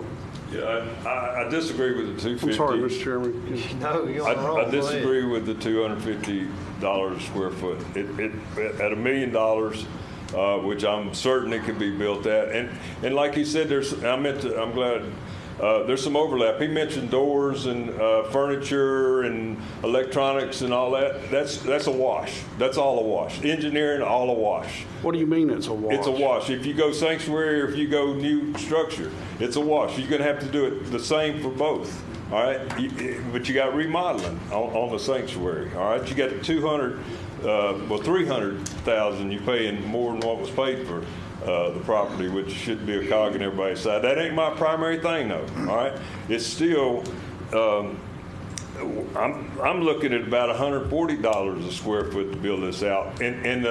Yeah, I disagree with the 250. I'm sorry, Mr. Chairman. No, you're on the roll. I Go ahead. disagree with the $250 a square foot. At $1 million, which I'm certain it could be built at. And like he said, I'm glad, there's some overlap. He mentioned doors and furniture and electronics and all that. That's a wash. That's all a wash. Engineering, all a wash. What do you mean it's a wash? It's a wash. If you go sanctuary or if you go new structure, it's a wash. You're going to have to do it the same for both. All right, but you got remodeling on the sanctuary. All right, you got 300,000. You're paying more than what was paid for the property, which should be a cog in everybody's side. That ain't my primary thing, though. All right, it's still. I'm looking at about $140 a square foot to build this out, and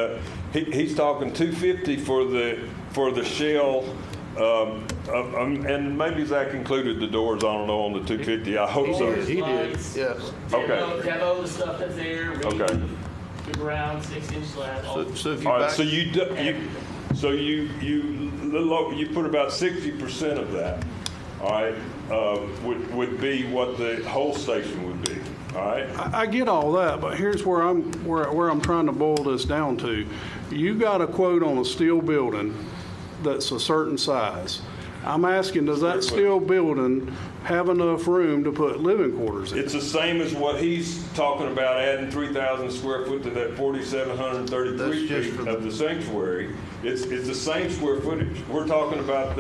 he's talking $250 for the shell. And maybe Zach included the doors, I don't know, on the 250. I hope so. He did, yes. Okay. Demo the stuff that's there. Okay. The ground, 6-inch slab. So if you All right, back, so you put about 60% of that, all right, would be what the whole station would be, all right? I get all that, but here's where I'm trying to boil this down to. You got a quote on a steel building that's a certain size. I'm asking, does that steel building have enough room to put living quarters in? It's the same as what he's talking about, adding 3,000 square foot to that 4,733 That's just feet for of the sanctuary. It's the same square footage. We're talking about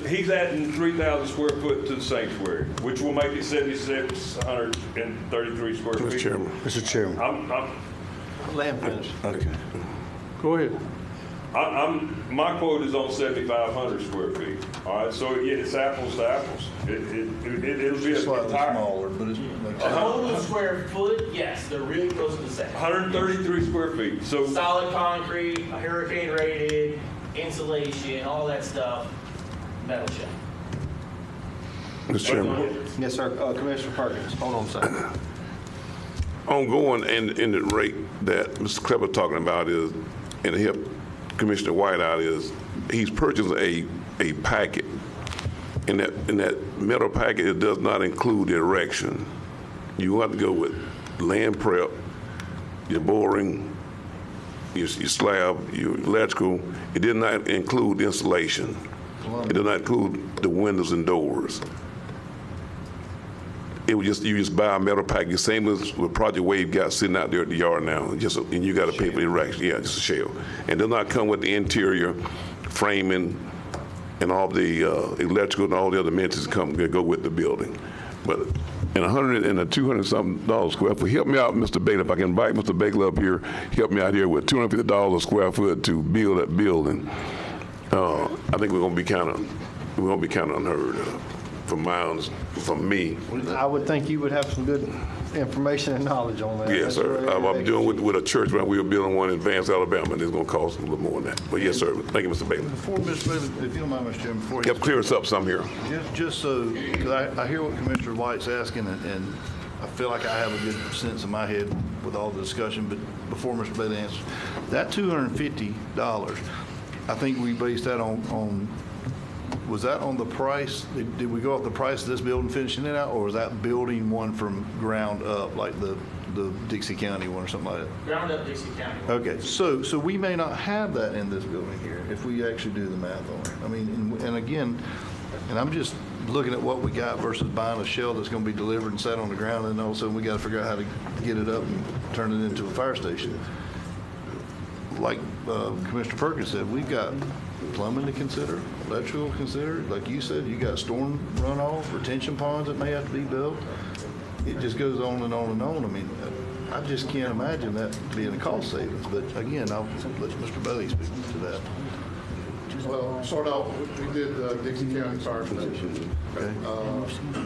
he's adding 3,000 square foot to the sanctuary, which will make it 7,633 square feet. Mr. Chairman. Let him finish. Okay. Go ahead. My quote is on 7,500 square feet. All right, so yeah, it's apples to apples. It'll be a slightly entire smaller, but it's. Total square foot, yes, they're really close to the same. 133 square feet. So Solid concrete, hurricane rated, insulation, all that stuff, metal shell. Mr. Chairman. Yes, sir. Commissioner Perkins, hold on a second. Ongoing in the rate that Mr. Klepper talking about is, and to help Commissioner White out, is he's purchasing a packet, in that metal packet, it does not include the erection. You have to go with land prep, your boring, your slab, your electrical. It did not include the installation. It did not include the windows and doors. It was just, you just buy a metal package, same as with Project Wave got sitting out there at the yard now. And you got to pay for the erection. Yeah, just a shell. And does not come with the interior framing and all the electrical and all the other amenities go with the building. But in $100 and $200-something square foot, help me out, Mr. Bailey. If I can invite Mr. Bailey up here, help me out here with $250 a square foot to build that building. I think we're gonna be kind of unheard of. From me. I would think you would have some good information and knowledge on that. Yes, sir. I'm doing with a church, but we were building one in Advance, Alabama, and it's going to cost a little more than that. But yes, sir. Thank you, Mr. Bailey. Before, Mr. Bailey, if you don't mind, Mr. Chairman, before Yep, clear us up some here. just so, because I hear what Commissioner White's asking, and I feel like I have a good sense in my head with all the discussion, but before Mr. Bailey answers, that $250, I think we based that on was that on the price? Did we go off the price of this building finishing it out, or was that building one from ground up, like the Dixie County one or something like that? Ground up Dixie County. Okay, so we may not have that in this building here if we actually do the math on it. I mean, and again, and I'm just looking at what we got versus buying a shell that's going to be delivered and sat on the ground, and all of a sudden we got to figure out how to get it up and turn it into a fire station. Like Commissioner Perkins said, we've got plumbing to consider, electrical to consider. Like you said, you got storm runoff, retention ponds that may have to be built. It just goes on and on and on. I mean, I just can't imagine that being a cost savings. But again, I'll let Mr. Bailey speak to that. Well, start off, we did Dixie County Fire Station. Okay.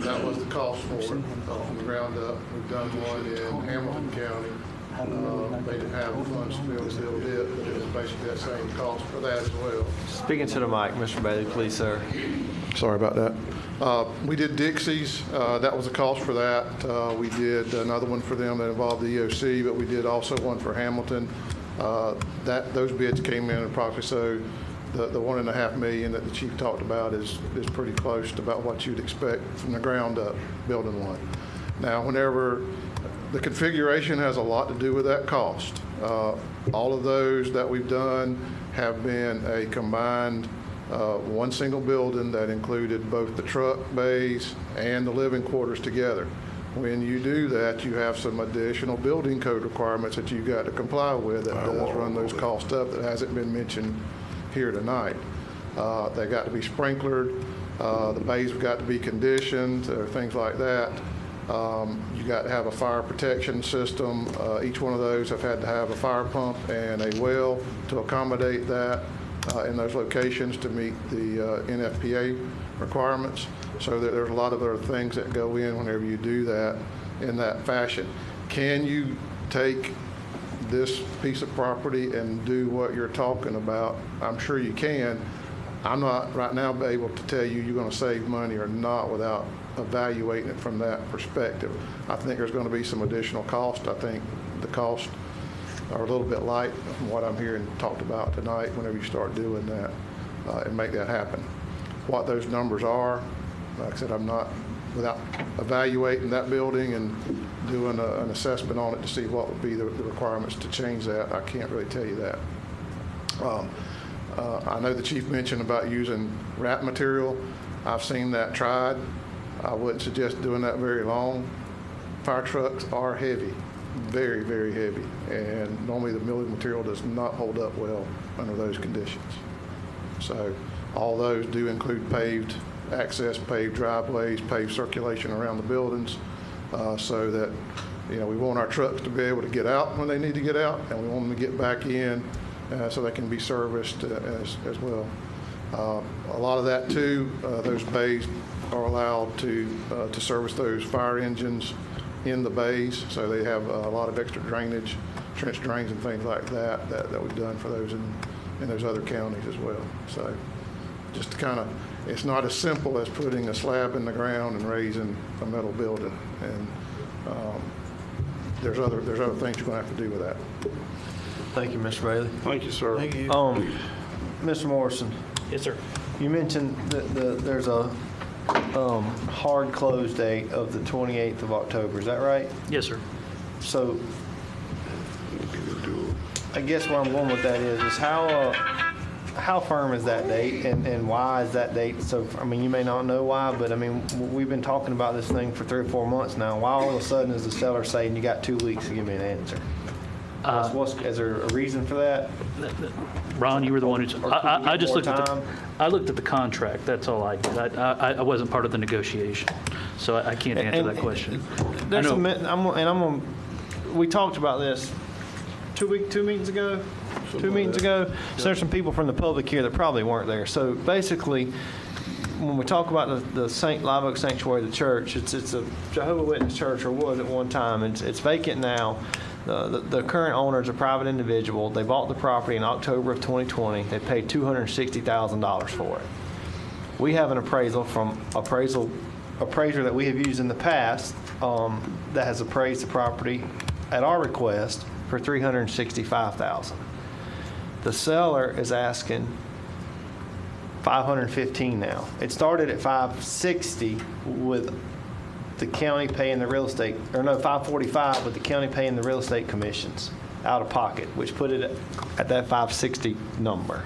That was the cost for it from the ground up. We've done one in Hamilton County. They didn't have the funds to be able to build it, but it was basically that same cost for that as well. Speaking to the mic, Mr. Bailey, please, sir. Sorry about that. We did Dixie's. That was the cost for that. We did another one for them that involved the EOC, but we did also one for Hamilton. Those bids came in approximately, so the $1.5 million that the chief talked about is pretty close to about what you'd expect from the ground up building one. Now, whenever the configuration has a lot to do with that cost. All of those that we've done have been a combined one single building that included both the truck bays and the living quarters together. When you do that, you have some additional building code requirements that you've got to comply with that does run those costs up that hasn't been mentioned here tonight. They got to be sprinklered, the bays have got to be conditioned, or things like that. You got to have a fire protection system. Each one of those have had to have a fire pump and a well to accommodate that in those locations to meet the NFPA requirements. So there's a lot of other things that go in whenever you do that in that fashion. Can you take this piece of property and do what you're talking about? I'm sure you can. I'm not right now able to tell you you're going to save money or not without evaluating it from that perspective. I think there's going to be some additional cost. I think the costs are a little bit light from what I'm hearing talked about tonight whenever you start doing that and make that happen. What those numbers are, like I said, I'm not, without evaluating that building and doing an assessment on it to see what would be the requirements to change that, I can't really tell you that. I know the chief mentioned about using wrap material. I've seen that tried. I wouldn't suggest doing that very long. Fire trucks are heavy, very, very heavy, and normally the milling material does not hold up well under those conditions. So all those do include paved access, paved driveways, paved circulation around the buildings, so that, you know, we want our trucks to be able to get out when they need to get out, and we want them to get back in so they can be serviced as well. A lot of that too, those bays are allowed to service those fire engines in the bays, so they have a lot of extra drainage, trench drains and things like that we've done for those in those other counties as well. So just to kind of, it's not as simple as putting a slab in the ground and raising a metal building, and there's other things you're going to have to do with that. Thank you, Mr. Bailey. Thank you, sir. Thank you. Mr. Morrison, Yes, sir. you mentioned that there's a hard close date of the 28th of October. Is that right? Yes, sir. So I guess where I'm going with that is how firm is that date, and why is that date so? I mean, you may not know why, but I mean, we've been talking about this thing for 3 or 4 months now. Why all of a sudden is the seller saying you got 2 weeks to give me an answer? Is there a reason for that? Ron, you were the one who, I just looked at time? I looked at the contract, that's all I did. I wasn't part of the negotiation, so I can't answer that question. I know. We talked about this 2 meetings ago. So there's some people from the public here that probably weren't there. So basically, when we talk about the Live Oak Sanctuary, the church, it's a Jehovah's Witness church, or was at one time. It's vacant now. The current owner is a private individual. They bought the property in October of 2020. They paid $260,000 for it. We have an appraisal from appraiser that we have used in the past that has appraised the property at our request for $365,000. The seller is asking $515 now. It started at $560 with the county paying the real estate, or no, $545 with the county paying the real estate commissions out of pocket, which put it at that $560 number.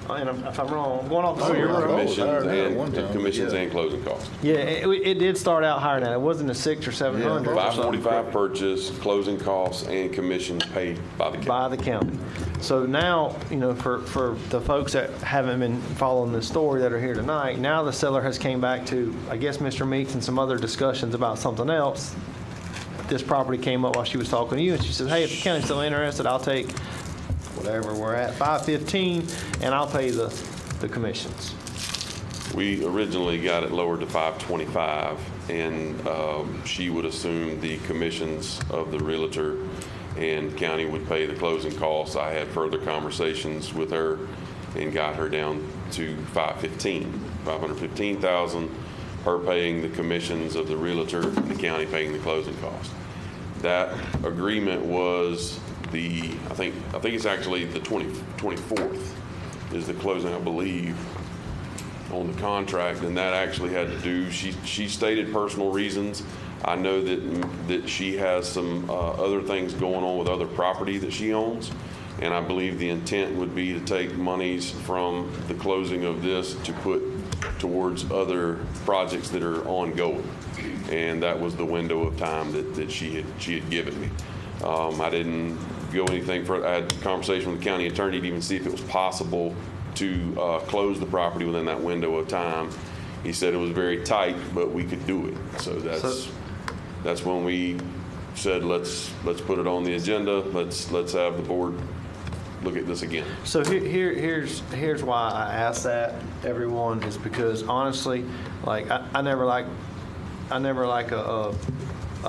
And if I'm wrong, I'm going off the Commissions and closing costs. Yeah, it did start out higher than that. It wasn't a 600 or 700. 545 purchase, closing costs, and commissions paid by the county. By the county. So now, for the folks that haven't been following this story that are here tonight, now the seller has came back to, I guess, Mr. Meeks and some other discussions about something else. This property came up while she was talking to you, and she said, hey, if the county's still interested, I'll take whatever we're at, $515, and I'll pay the commissions. We originally got it lowered to $525, and she would assume the commissions of the realtor, and county would pay the closing costs. I had further conversations with her and got her down to $515,000, her paying the commissions of the realtor and the county paying the closing costs. That agreement was I think it's actually the 24th is the closing, I believe, on the contract, and that actually had to do, she stated personal reasons. I know that she has some other things going on with other property that she owns, and I believe the intent would be to take monies from the closing of this to put towards other projects that are ongoing, and that was the window of time that she had given me. I didn't go anything further. I had a conversation with the county attorney to even see if it was possible to close the property within that window of time. He said it was very tight, but we could do it. So that's when we said let's put it on the agenda. Let's have the board look at this again. So here's why I asked that, everyone, is because honestly, like I never like a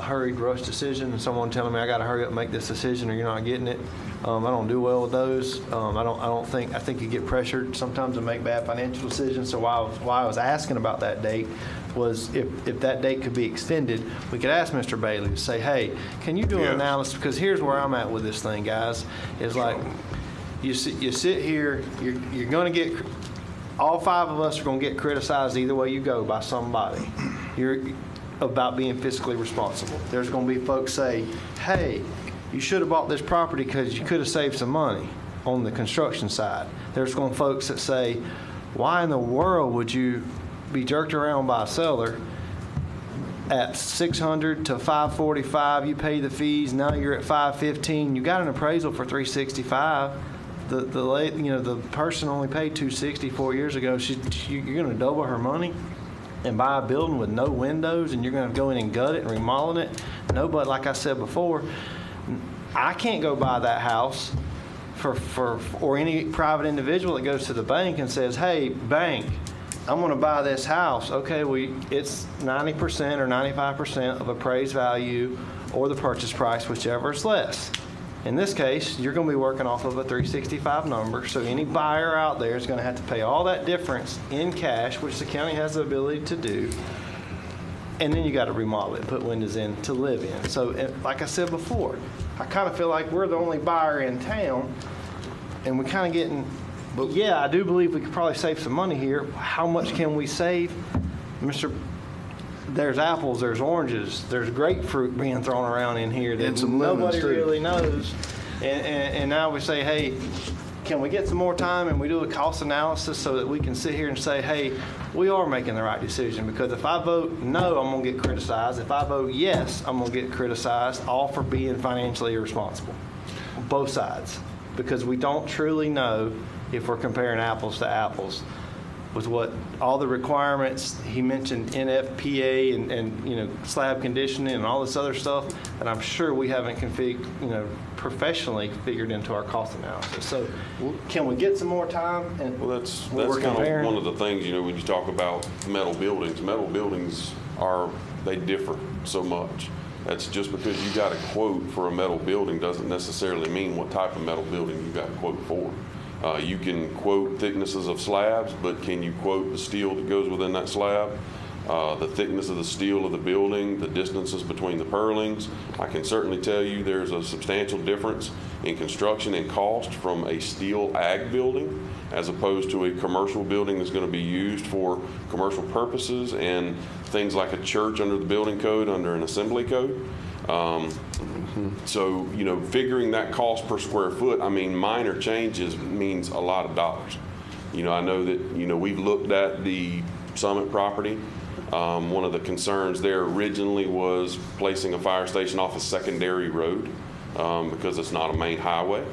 hurried rush decision and someone telling me I got to hurry up and make this decision or you're not getting it. I don't do well with those. I think you get pressured sometimes to make bad financial decisions. So why I was asking about that date was if that date could be extended, we could ask Mr. Bailey to say, hey, can you do an analysis? Because here's where I'm at with this thing, guys, is like you sit here, you're going to get, all 5 of us are going to get criticized either way you go by somebody. About being fiscally responsible. There's going to be folks say, hey, you should have bought this property because you could have saved some money on the construction side. There's going to be folks that say, why in the world would you be jerked around by a seller at $600 to $545? You pay the fees, now you're at $515. You got an appraisal for $365. The person only paid $260 4 years ago. You're going to double her money and buy a building with no windows, and you're going to go in and gut it and remodel it. Nobody, like I said before, I can't go buy that house or any private individual that goes to the bank and says, hey, bank, I'm going to buy this house. Okay, it's 90% or 95% of appraised value or the purchase price, whichever is less. In this case, you're going to be working off of a 365 number, so any buyer out there is going to have to pay all that difference in cash, which the county has the ability to do, and then you got to remodel it, put windows in to live in. So, like I said before, I kind of feel like we're the only buyer in town, and we're kind of getting, I do believe we could probably save some money here. How much can we save? there's apples, there's oranges, there's grapefruit being thrown around in here that And some lemons, nobody too. really knows. And now we say, hey, can we get some more time and we do a cost analysis so that we can sit here and say, hey, we are making the right decision? Because if I vote no, I'm going to get criticized. If I vote yes, I'm going to get criticized, all for being financially irresponsible. Both sides. Because we don't truly know if we're comparing apples to apples with what all the requirements. He mentioned NFPA and slab conditioning and all this other stuff that I'm sure we haven't professionally figured into our cost analysis. So can we get some more time? And Well, that's when we're kind comparing? of one of the things, when you talk about metal buildings they differ so much. That's just because you got a quote for a metal building doesn't necessarily mean what type of metal building you got a quote for. You can quote thicknesses of slabs, but can you quote the steel that goes within that slab? The thickness of the steel of the building, the distances between the purlings. I can certainly tell you there's a substantial difference in construction and cost from a steel ag building as opposed to a commercial building that's going to be used for commercial purposes and things like a church under the building code, under an assembly code. So, figuring that cost per square foot, minor changes means a lot of dollars. I know that, we've looked at the Summit property. One of the concerns there originally was placing a fire station off a secondary road because it's not a main highway,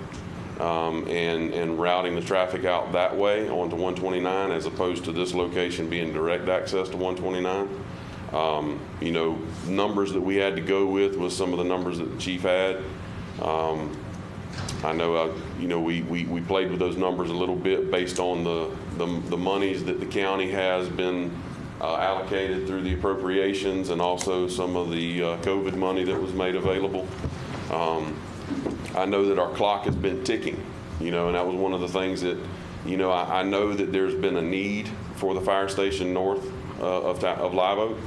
and routing the traffic out that way onto 129 as opposed to this location being direct access to 129. Numbers that we had to go with was some of the numbers that the chief had. I know, we played with those numbers a little bit based on the monies that the county has been allocated through the appropriations and also some of the COVID money that was made available. I know that our clock has been ticking, and that was one of the things that, I know that there's been a need for the fire station north of Live Oak.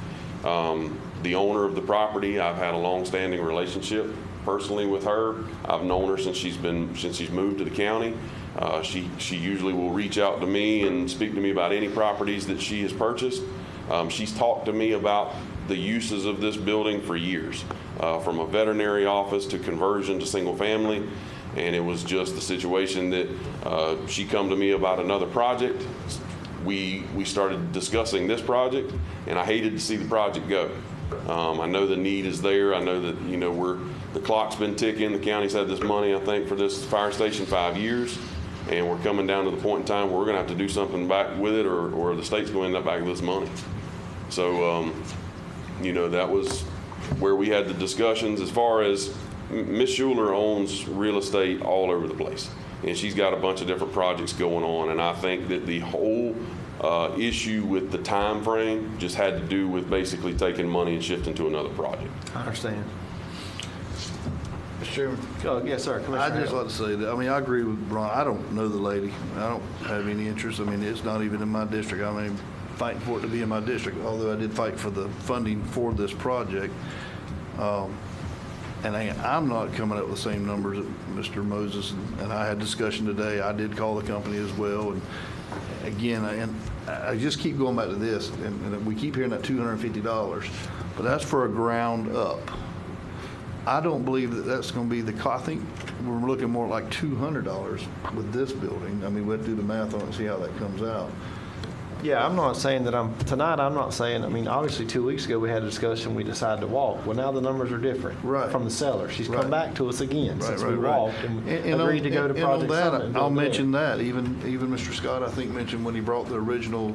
The owner of the property, I've had a long-standing relationship personally with her. I've known her since she's moved to the county. She usually will reach out to me and speak to me about any properties that she has purchased. She's talked to me about the uses of this building for years, from a veterinary office to conversion to single family. And it was just the situation that she come to me about another project. We started discussing this project, and I hated to see the project go. I know the need is there. I know that the clock's been ticking. The county's had this money, I think, for this fire station 5 years, and we're coming down to the point in time where we're going to have to do something back with it, or the state's going to end up back with this money. So, that was where we had the discussions. As far as Ms. Schuler owns real estate all over the place, and she's got a bunch of different projects going on, and I think that the whole issue with the time frame just had to do with basically taking money and shifting to another project. I understand. Mr. Chairman? Yes, sir. Commissioner I'd just Hale. like to say that, I agree with Ron. I don't know the lady. I don't have any interest. It's not even in my district. Fighting for it to be in my district, although I did fight for the funding for this project. And I'm not coming up with the same numbers that Mr. Moses and I had discussion today. I did call the company as well. And again, I just keep going back to this, and we keep hearing that $250, but that's for a ground up. I don't believe that that's going to be I think we're looking more like $200 with this building. We have to do the math on it and see how that comes out. Yeah, I'm not saying that I'm not saying, obviously 2 weeks ago we had a discussion, we decided to walk. Well, now the numbers are different from the seller. She's come back to us again since we walked and agreed to go to Project Summit. And I'll mention that. Even Mr. Scott, I think, mentioned when he brought the original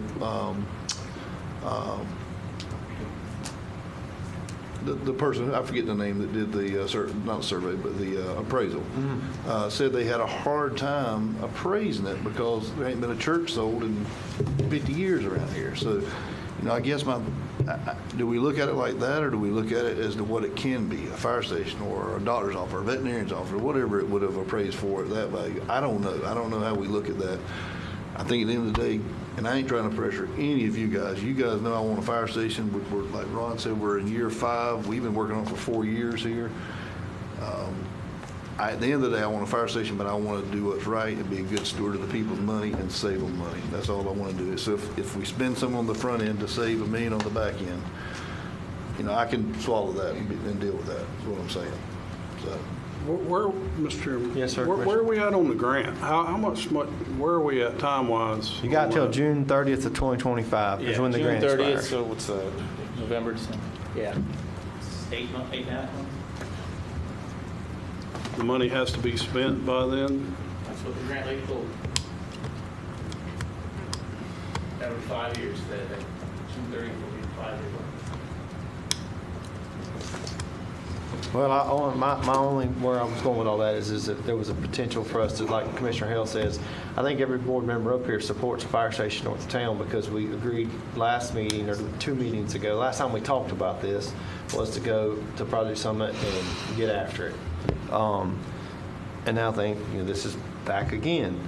the person, I forget the name, that did the, not the survey, but the appraisal, said they had a hard time appraising it because there ain't been a church sold in 50 years around here. So, I guess do we look at it like that, or do we look at it as to what it can be, a fire station or a doctor's office or a veterinarian's office or whatever it would have appraised for at that value? I don't know. I don't know how we look at that. I think at the end of the day, and I ain't trying to pressure any of you guys. You guys know I want a fire station. We're, like Ron said, we're in year 5. We've been working on it for 4 years here. At the end of the day, I want a fire station, but I want to do what's right and be a good steward of the people's money and save them money. That's all I want to do. So if we spend some on the front end to save $1 million on the back end, I can swallow that and deal with that, is what I'm saying. So, Where, Mr. Chairman? Yes, sir, Where are we at on the grant? How much, where are we at time-wise? You got till June 30th of 2025 is when the grant June 30th, expires. so what's November, December? Yeah. 8.5 months. The money has to be spent by then? That's what the grant lady told me. That would be 5 years. That June 30th will be 5 years. Well, my only, where I was going with all that is that there was a potential for us to, like Commissioner Hale says, I think every board member up here supports a fire station north of town because we agreed last meeting or 2 meetings ago, last time we talked about this was to go to Project Summit and get after it. And now I think, this is back again.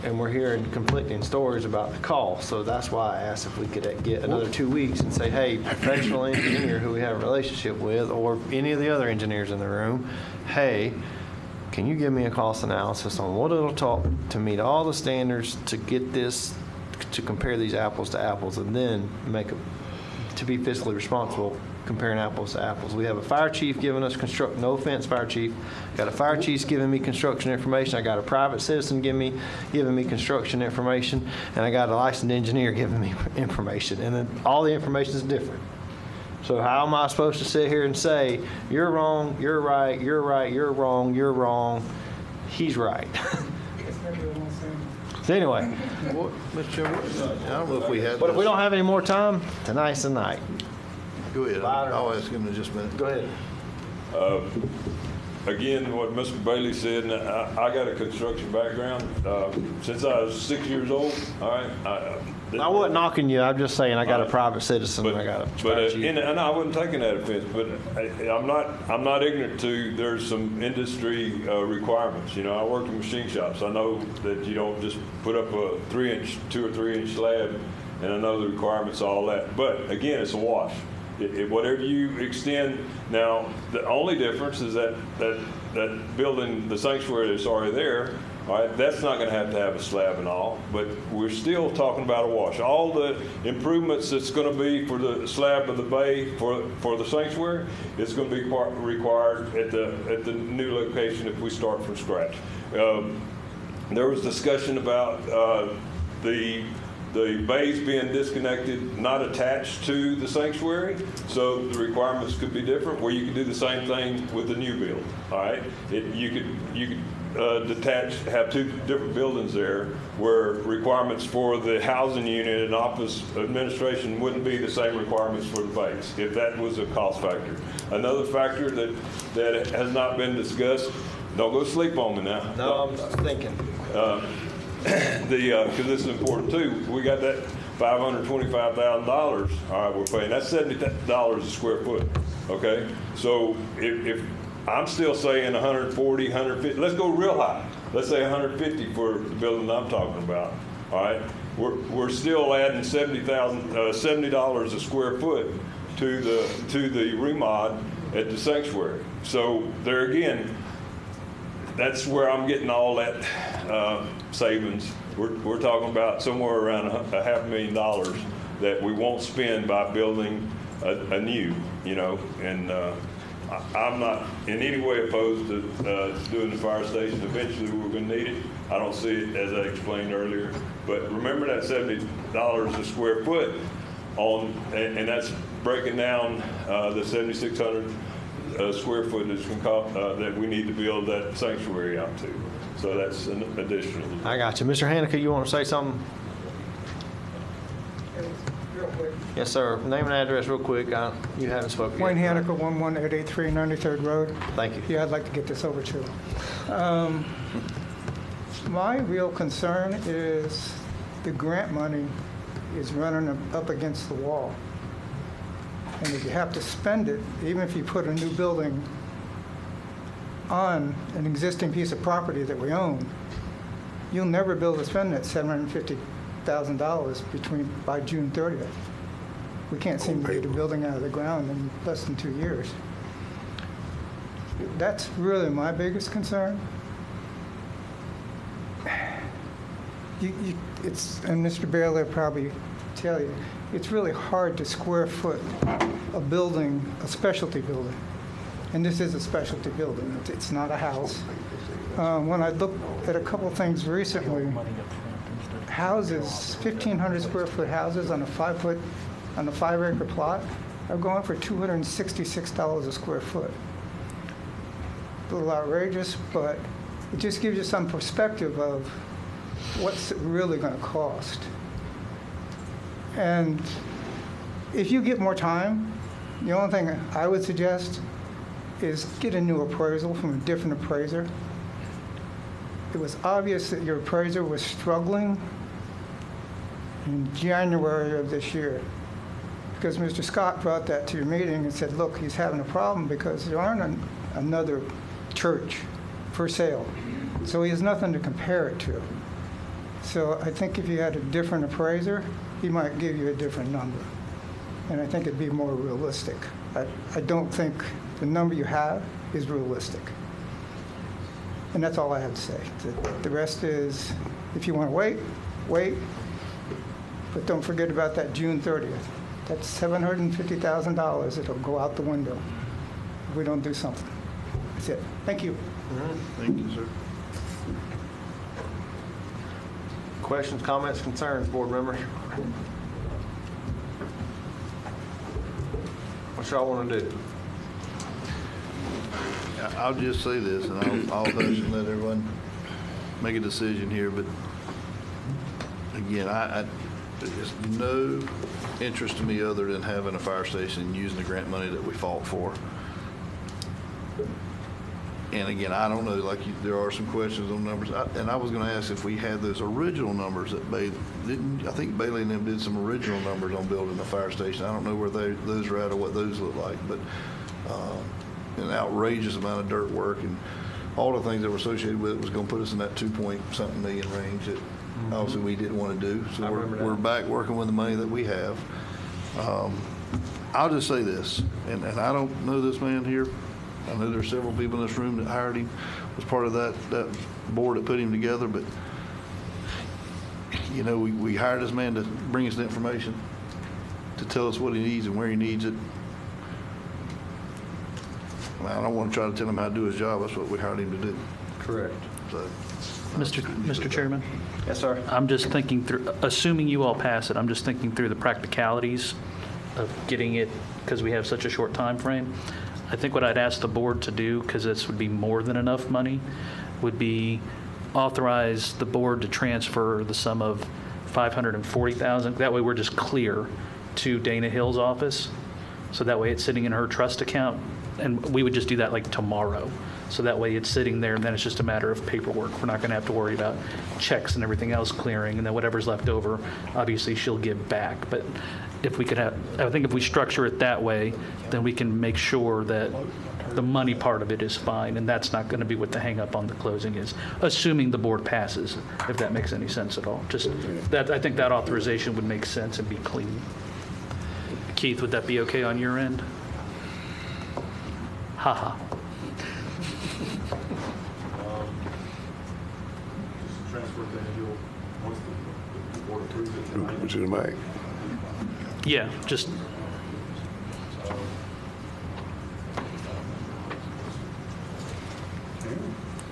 And we're hearing conflicting stories about the cost. So that's why I asked if we could get another 2 weeks and say, hey, professional engineer who we have a relationship with, or any of the other engineers in the room, hey, can you give me a cost analysis on what it'll take to meet all the standards to get this, to compare these apples to apples, and then to be fiscally responsible comparing apples to apples. We have a fire chief giving us no offense, fire chief. Got a fire chief giving me construction information. I got a private citizen giving me construction information, and I got a licensed engineer giving me information. And then all the information is different. So how am I supposed to sit here and say, you're wrong, you're right, you're right, you're wrong, he's right? So anyway. Mr. Chairman, I don't know if we had. But if we don't have any more time, tonight's the night. Go ahead. I'll ask him in just a minute. Go ahead. Again, what Mr. Bailey said, and I got a construction background since I was 6 years old. All right, I wasn't knocking you. I'm just saying I got a private citizen. And I got a fire chief. And I wasn't taking that offense, but I'm not ignorant to there's some industry requirements. I worked in machine shops. I know that you don't just put up a 2 or 3 inch slab, and I know the requirements, all that. But again, it's a wash. Whatever you extend, now the only difference is that building, the sanctuary that's already there, all right, that's not going to have a slab and all, but we're still talking about a wash. All the improvements that's going to be for the slab of the bay for the sanctuary, it's going to be required at the new location if we start from scratch. There was discussion about the bays being disconnected, not attached to the sanctuary, so the requirements could be different, where you could do the same thing with the new build, all right? You could detach, have 2 different buildings there, where requirements for the housing unit and office administration wouldn't be the same requirements for the bays, if that was a cost factor. Another factor that has not been discussed, don't go sleep on me now. No, I'm thinking. Because this is important too, we got that $525,000, all right, we're paying, that's $70 a square foot, okay? So if I'm still saying 140, 150, let's go real high. Let's say 150 for the building I'm talking about, all right? We're still adding $70 a square foot to the remod at the sanctuary. So there again, that's where I'm getting all that savings. We're talking about somewhere around $500,000 that we won't spend by building a new, and I'm not in any way opposed to doing the fire station. Eventually we're going to need it. I don't see it as I explained earlier, but remember that $70 a square foot and that's breaking down the 7,600 square footage that we need to build that sanctuary out to. So that's an additional. I got you. Mr. Haneke, you want to say something? Real quick. Yes, sir. Name and address real quick. You haven't spoken yet. Wayne Haneke, 11883 93rd Road. Thank you. Yeah, I'd like to get this over to. My real concern is the grant money is running up against the wall. And if you have to spend it, even if you put a new building on an existing piece of property that we own, you'll never be able to spend that $750,000 by June 30th. We can't seem to get a building out of the ground in less than 2 years. That's really my biggest concern. And Mr. Baylor will probably tell you, it's really hard to square foot a building, a specialty building. And this is a specialty building. It's not a house. When I looked at a couple things recently, houses, 1,500 square foot houses on a 5-acre plot are going for $266 a square foot. A little outrageous, but it just gives you some perspective of what's it really going to cost. And if you get more time, the only thing I would suggest is get a new appraisal from a different appraiser. It was obvious that your appraiser was struggling in January of this year, because Mr. Scott brought that to your meeting and said, look, he's having a problem because there aren't another church for sale. So he has nothing to compare it to. So I think if you had a different appraiser, he might give you a different number. And I think it'd be more realistic. I don't think the number you have is realistic. And that's all I have to say. The rest is, if you want to wait, wait. But don't forget about that June 30th. That's $750,000 that'll go out the window if we don't do something. That's it. Thank you. Thank you, sir. Questions, comments, concerns, board members? What y'all want to do? I'll just say this, and I'll hush and let everyone make a decision here, but again, there's no interest to me other than having a fire station and using the grant money that we fought for. And again, I don't know, there are some questions on numbers, and I was going to ask if we had those original numbers that I think Bailey and them did some original numbers on building the fire station. I don't know where those are at or what those look like, but an outrageous amount of dirt work and all the things that were associated with it was going to put us in that 2-point-something million range that obviously we didn't want to do. So we're back working with the money that we have. I'll just say this, and I don't know this man here. I know there's several people in this room that hired him, was part of that board that put him together, but you know, we hired this man to bring us the information, to tell us what he needs and where he needs it. I don't want to try to tell him how to do his job. That's what we hired him to do. Correct. So, Mr. Chairman? Yes, sir. I'm just thinking through, assuming you all pass it, I'm just thinking through the practicalities of getting it, because we have such a short time frame. I think what I'd ask the board to do, because this would be more than enough money, would be authorize the board to transfer the sum of $540,000. That way we're just clear to Dana Hill's office. So that way it's sitting in her trust account. And we would just do that like tomorrow. So that way it's sitting there and then it's just a matter of paperwork. We're not going to have to worry about checks and everything else clearing. And then whatever's left over, obviously she'll give back. But if we could have, I think if we structure it that way, then we can make sure that the money part of it is fine. And that's not going to be what the hang up on the closing is, assuming the board passes, if that makes any sense at all. Just that, I think that authorization would make sense and be clean. Keith, would that be okay on your end? Haha. Transfer the deal once the board approves it tonight. Which is Mike. Yeah, just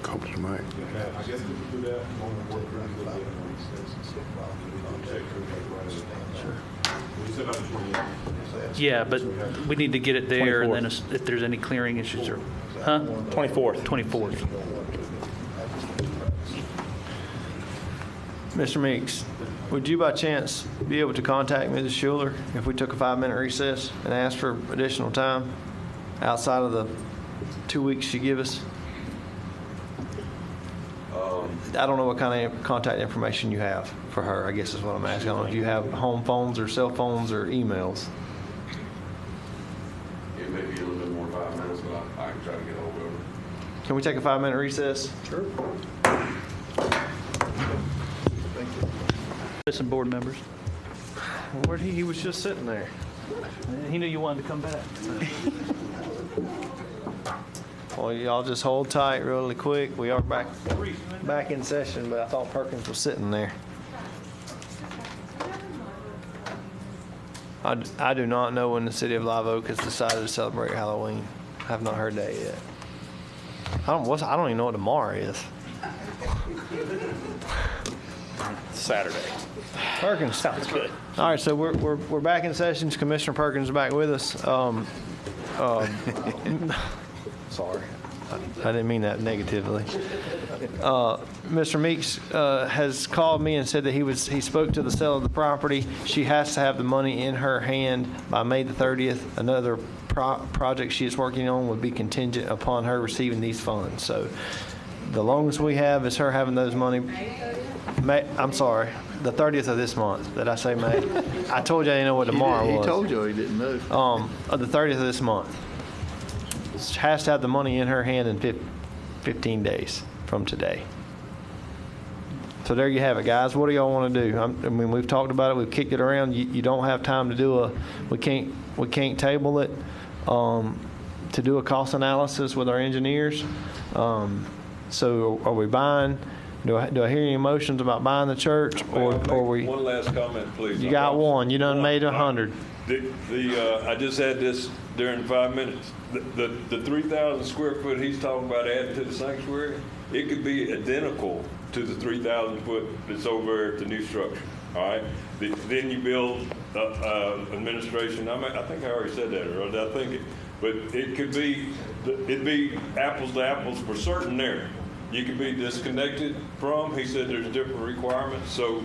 Copy to Mike. I guess we can do that on the board approves it. Check through that right away. Sure. We said about the 28th. yeah, but we need to get it there, and then if there's any clearing issues or, huh? 24th. 24th. Mr. Meeks, would you by chance be able to contact Mrs. Schuler if we took a 5-minute recess and asked for additional time outside of the 2 weeks she give us? I don't know what kind of contact information you have for her, I guess is what I'm asking. I don't know if you have home phones or cell phones or emails. It may be a little bit more 5 minutes, but I can try to get a hold of her. Can we take a 5-minute recess? Sure. Listen, board members. Where'd he was just sitting there. He knew you wanted to come back. Well, y'all just hold tight really quick. We are back in session, but I thought Perkins was sitting there. I do not know when the city of Live Oak has decided to celebrate Halloween. I have not heard that yet. I don't even know what tomorrow is. Saturday. Perkins. Sounds good. All right, so we're back in session. Commissioner Perkins is back with us. Sorry, I didn't mean that negatively. Mr. Meeks has called me and said that he spoke to the seller of the property. She has to have the money in her hand by May the 30th. Another project she is working on would be contingent upon her receiving these funds. So the longest we have is her having those money. I'm sorry, the 30th of this month. Did I say May? I told you I didn't know what tomorrow was. He told you he didn't know. The 30th of this month. She has to have the money in her hand in 15 days from today. So there you have it, guys. What do y'all want to do? I mean, we've talked about it. We've kicked it around. You don't have time to do we can't table it to do a cost analysis with our engineers. So are we buying? Do I hear any emotions about buying the church, or we? One last comment, please. You got one. You done made 100. I just had this during 5 minutes. The 3,000 square foot he's talking about adding to the sanctuary, it could be identical to the 3,000 foot that's over at the new structure. All right. Then you build administration. I think I already said that, or I think it. But it could be, it'd be apples to apples for certain there. You could be disconnected from. He said there's different requirements. So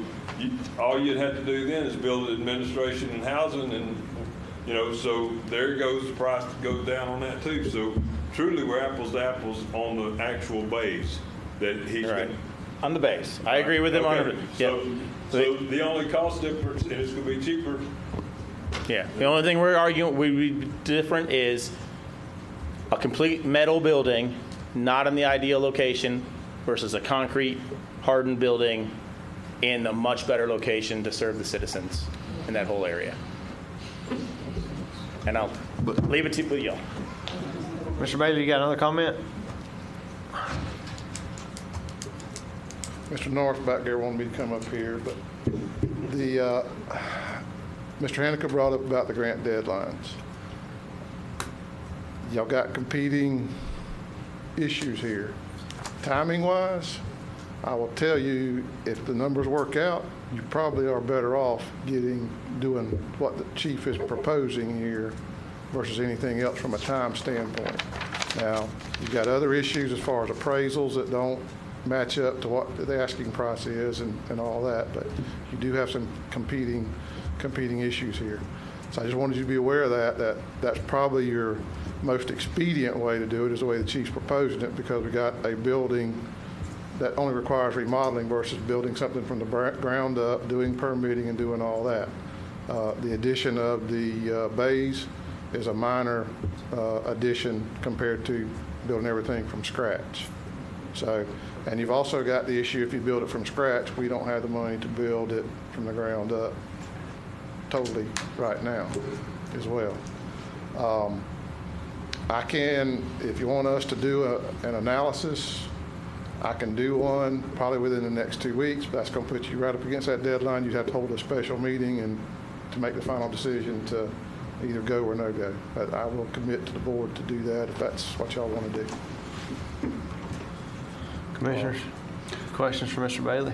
all you'd have to do then is build administration and housing, and so there goes the price goes down on that too. So truly, we're apples to apples on the actual base that he's Right. got. On the base. I agree with him on it. So the only cost difference, and it's going to be cheaper. Yeah. The only thing we're arguing we different is a complete metal building, not in the ideal location, versus a concrete hardened building in a much better location to serve the citizens in that whole area. And I'll leave it to y'all. Mr. Bailey, you got another comment? Mr. North back there wanted me to come up here, but Mr. Hanica brought up about the grant deadlines. Y'all got competing issues here. Timing-wise, I will tell you, if the numbers work out, you probably are better off doing what the chief is proposing here versus anything else from a time standpoint. Now, you've got other issues as far as appraisals that don't match up to what the asking price is and all that, but you do have some competing issues here. So I just wanted you to be aware of that's probably your most expedient way to do it, is the way the chief's proposing it, because we got a building that only requires remodeling versus building something from the ground up, doing permitting and doing all that. The addition of the bays is a minor addition compared to building everything from scratch. So, and you've also got the issue, if you build it from scratch, we don't have the money to build it from the ground up totally right now as well. I can, if you want us to do an analysis, I can do one probably within the next 2 weeks, but that's going to put you right up against that deadline. You'd have to hold a special meeting and to make the final decision to either go or no go. But I will commit to the board to do that if that's what y'all want to do. Commissioners, questions for Mr. Bailey?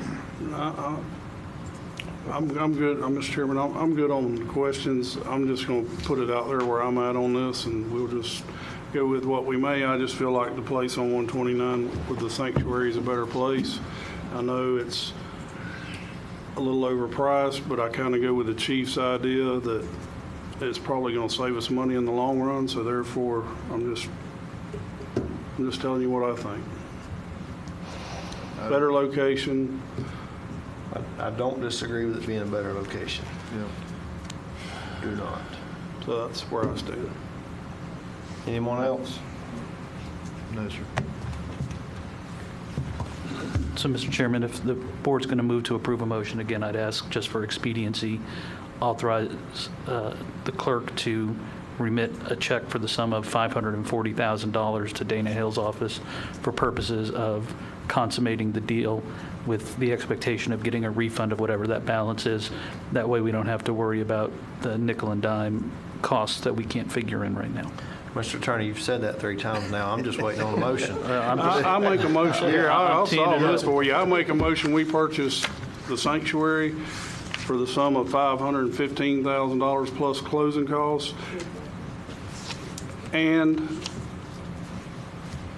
I'm good, Mr. Chairman. I'm good on questions. I'm just going to put it out there where I'm at on this, and we'll just go with what we may. I just feel like the place on 129 with the sanctuary is a better place. I know it's a little overpriced, but I kind of go with the chief's idea that it's probably going to save us money in the long run. So therefore, I'm just telling you what I think. Better location. I don't disagree with it being a better location. Yeah. Do not. So that's where I stand. Anyone else? No, sir. So, Mr. Chairman, if the board's going to move to approve a motion, again, I'd ask just for expediency, authorize the clerk to remit a check for the sum of $540,000 to Dana Hill's office for purposes of consummating the deal with the expectation of getting a refund of whatever that balance is. That way we don't have to worry about the nickel and dime costs that we can't figure in right now. Mr. Attorney, you've said that 3 times now. I'm just waiting on a motion. I make a motion here. I'll solve this for you. I make a motion, we purchase the sanctuary for the sum of $515,000 plus closing costs, and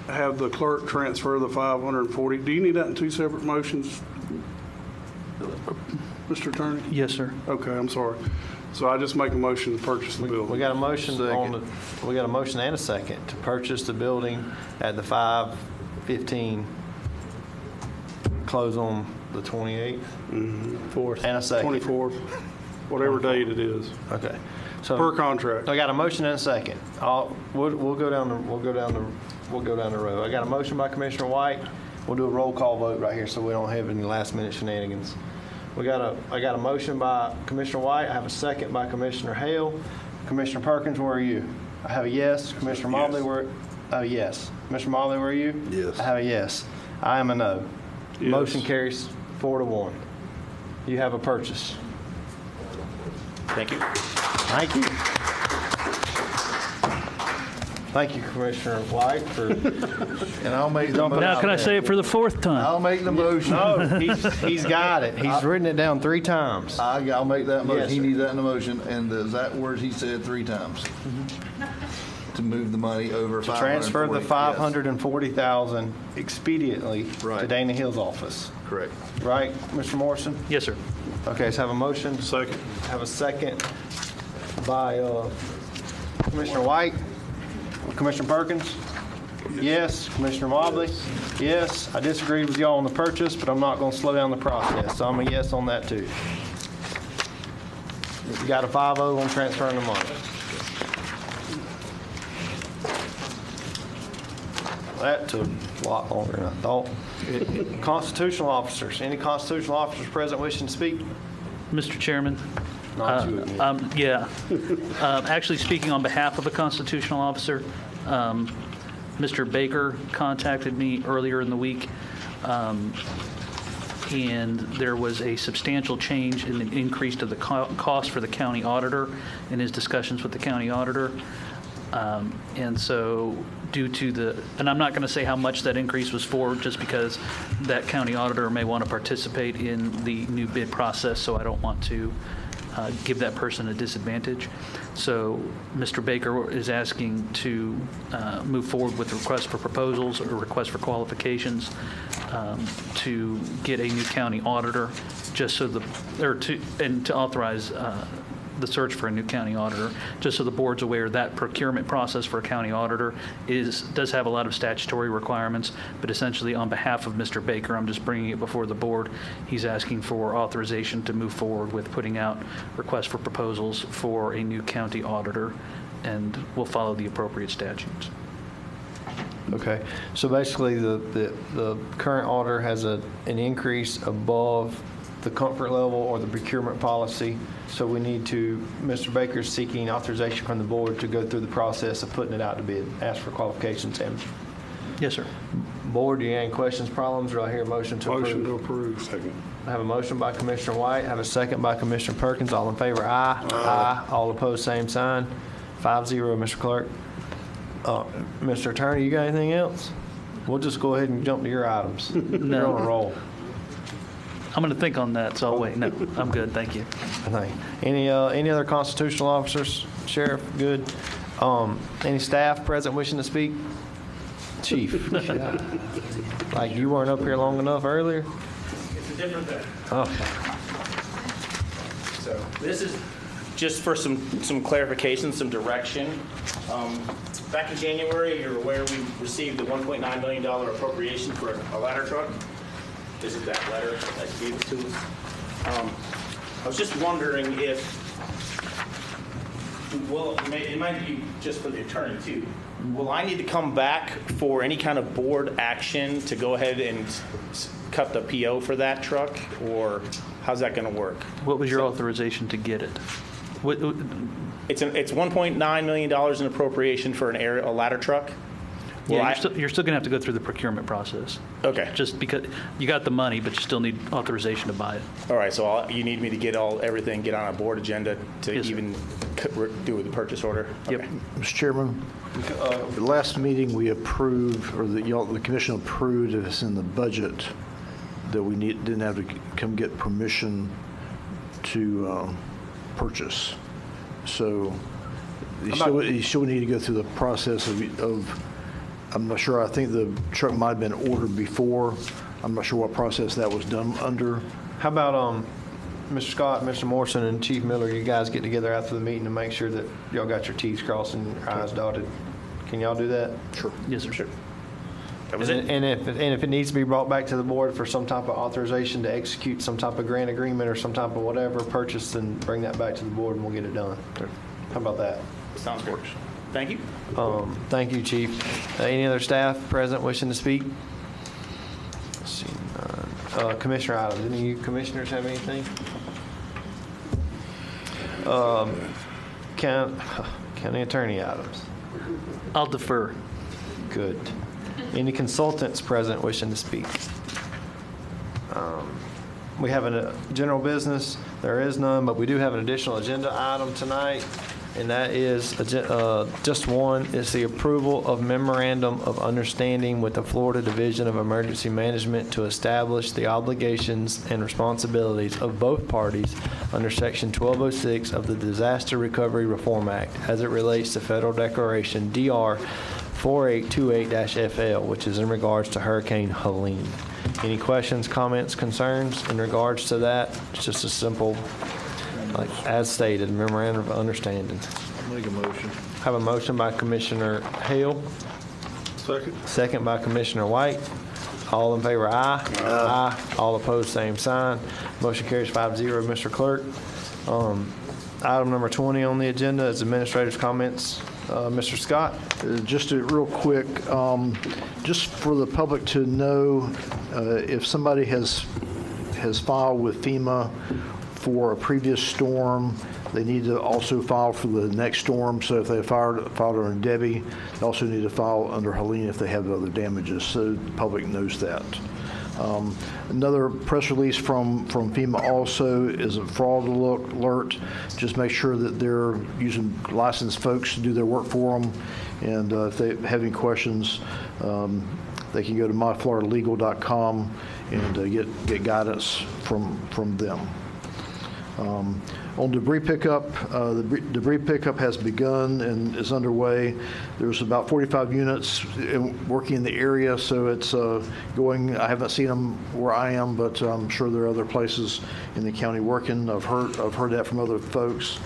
have the clerk transfer the 540. Do you need that in 2 separate motions, Mr. Attorney? Yes, sir. Okay, I'm sorry. So I just make a motion to purchase the building. We got a motion we got a motion and a second to purchase the building at the 515, close on the 28th. Fourth. And a second. 24th, whatever date it is, Okay. So per contract. I got a motion and a second. We'll go down the road. I got a motion by Commissioner White. We'll do a roll call vote right here so we don't have any last minute shenanigans. I got a motion by Commissioner White. I have a second by Commissioner Hale. Commissioner Perkins, where are you? I have a yes. Commissioner Mobley, yes. Commissioner Mobley, where are you? Yes. I have a yes. I am a no. Yes. Motion carries 4-1. You have a purchase. Thank you. Thank you. Thank you, Commissioner White, for. And I'll make the motion. Now, can I say it for the 4th time? I'll make the motion. No, he's got it. He's written it down 3 times. I'll make that motion. Yes, He sir. needs that in the motion, and the exact words he said 3 times. To move the money over To transfer the 540. $540,000 expediently to Right. Dana Hill's office. Yes, correct. Right, Mr. Morrison? Yes, sir. Okay, so have a motion. Second. Have a second by Commissioner White. Commissioner Perkins? Yes. Commissioner Mobley? Yes. I disagreed with y'all on the purchase, but I'm not going to slow down the process, so I'm a yes on that too. You got a 5-0 on transferring the money. That took a lot longer than I thought. Constitutional officers. Any constitutional officers present wishing to speak? Mr. Chairman? Not you again. Yeah. Actually, speaking on behalf of a constitutional officer, Mr. Baker contacted me earlier in the week, and there was a substantial change in the increase to the cost for the county auditor in his discussions with the county auditor. And so due to and I'm not going to say how much that increase was for, just because that county auditor may want to participate in the new bid process, so I don't want to give that person a disadvantage. So Mr. Baker is asking to move forward with requests for proposals or requests for qualifications to get a new county auditor, just so to authorize the search for a new county auditor, just so the board's aware that procurement process for a county auditor does have a lot of statutory requirements, but essentially on behalf of Mr. Baker, I'm just bringing it before the board. He's asking for authorization to move forward with putting out requests for proposals for a new county auditor, and we'll follow the appropriate statutes. Okay, so basically the current auditor has an increase above the comfort level or the procurement policy, so we need to, Mr. Baker's seeking authorization from the board to go through the process of putting it out to bid, ask for qualifications. And Yes, sir. board, do you have any questions, problems, or do I hear a motion to approve? Motion to approve. Second. I have a motion by Commissioner White, I have a second by Commissioner Perkins. All in favor, aye. Aye. All opposed, same sign. 5-0, Mr. Clerk. Mr. Attorney, you got anything else? We'll just go ahead and jump to your items. You're on a roll. I'm going to think on that, so I'll wait. No, I'm good. Thank you. Any other constitutional officers? Sheriff, good. Any staff present wishing to speak? Chief. Like you weren't up here long enough earlier? It's a different thing. Okay. So this is just for some clarification, some direction. Back in January, you're aware we received a $1.9 million appropriation for a ladder truck. This is that letter that you gave it to us. I was just wondering if, well, it might be just for the attorney too. Will I need to come back for any kind of board action to go ahead and cut the PO for that truck, or how's that going to work? What was your authorization to get it? It's $1.9 million in appropriation for a ladder truck. Yeah, you're still going to have to go through the procurement process. Okay. Just because you got the money, but you still need authorization to buy it. All right, so you need me to get everything, get on a board agenda to Yes, sir. even do with the purchase order? Yep. Okay. Mr. Chairman, the last meeting we approved, or the commission approved, if it's in the budget, that we didn't have to come get permission to purchase. So you still need to go through the process of, I'm not sure, I think the truck might have been ordered before. I'm not sure what process that was done under. How about Mr. Scott, Mr. Morrison, and Chief Miller, you guys get together after the meeting to make sure that y'all got your T's crossed and your I's dotted? Can y'all do that? Sure. Yes, sir. Sure. That And was it? if it needs to be brought back to the board for some type of authorization to execute some type of grant agreement or some type of whatever purchase, then bring that back to the board and we'll get it done. How about that? Sounds good. Thank you. Thank you, Chief. Any other staff present wishing to speak? Let's see, none. Commissioner Adams, any of you commissioners have anything? County Attorney Adams. I'll defer. Good. Any consultants present wishing to speak? We have a general business. There is none, but we do have an additional agenda item tonight, and that is just one. It's the approval of memorandum of understanding with the Florida Division of Emergency Management to establish the obligations and responsibilities of both parties under Section 1206 of the Disaster Recovery Reform Act as it relates to Federal Declaration DR 4828-FL, which is in regards to Hurricane Helene. Any questions, comments, concerns in regards to that? It's just a simple, like as stated, memorandum of understanding. I'll make a motion. Have a motion by Commissioner Hale. Second. Second by Commissioner White. All in favor, aye. Aye. All opposed, same sign. Motion carries 5-0. Mr. Clerk, item number 20 on the agenda is administrator's comments. Mr. Scott? Just real quick, just for the public to know, if somebody has filed with FEMA for a previous storm, they need to also file for the next storm. So if they filed under Debbie, they also need to file under Helene if they have other damages, so the public knows that. Another press release from FEMA also is a fraud alert. Just make sure that they're using licensed folks to do their work for them. And if they have any questions, they can go to myfloridalegal.com and get guidance from them. On debris pickup, the debris pickup has begun and is underway. There's about 45 units working in the area, so it's going. I haven't seen them where I am, but I'm sure there are other places in the county working. I've heard that from other folks.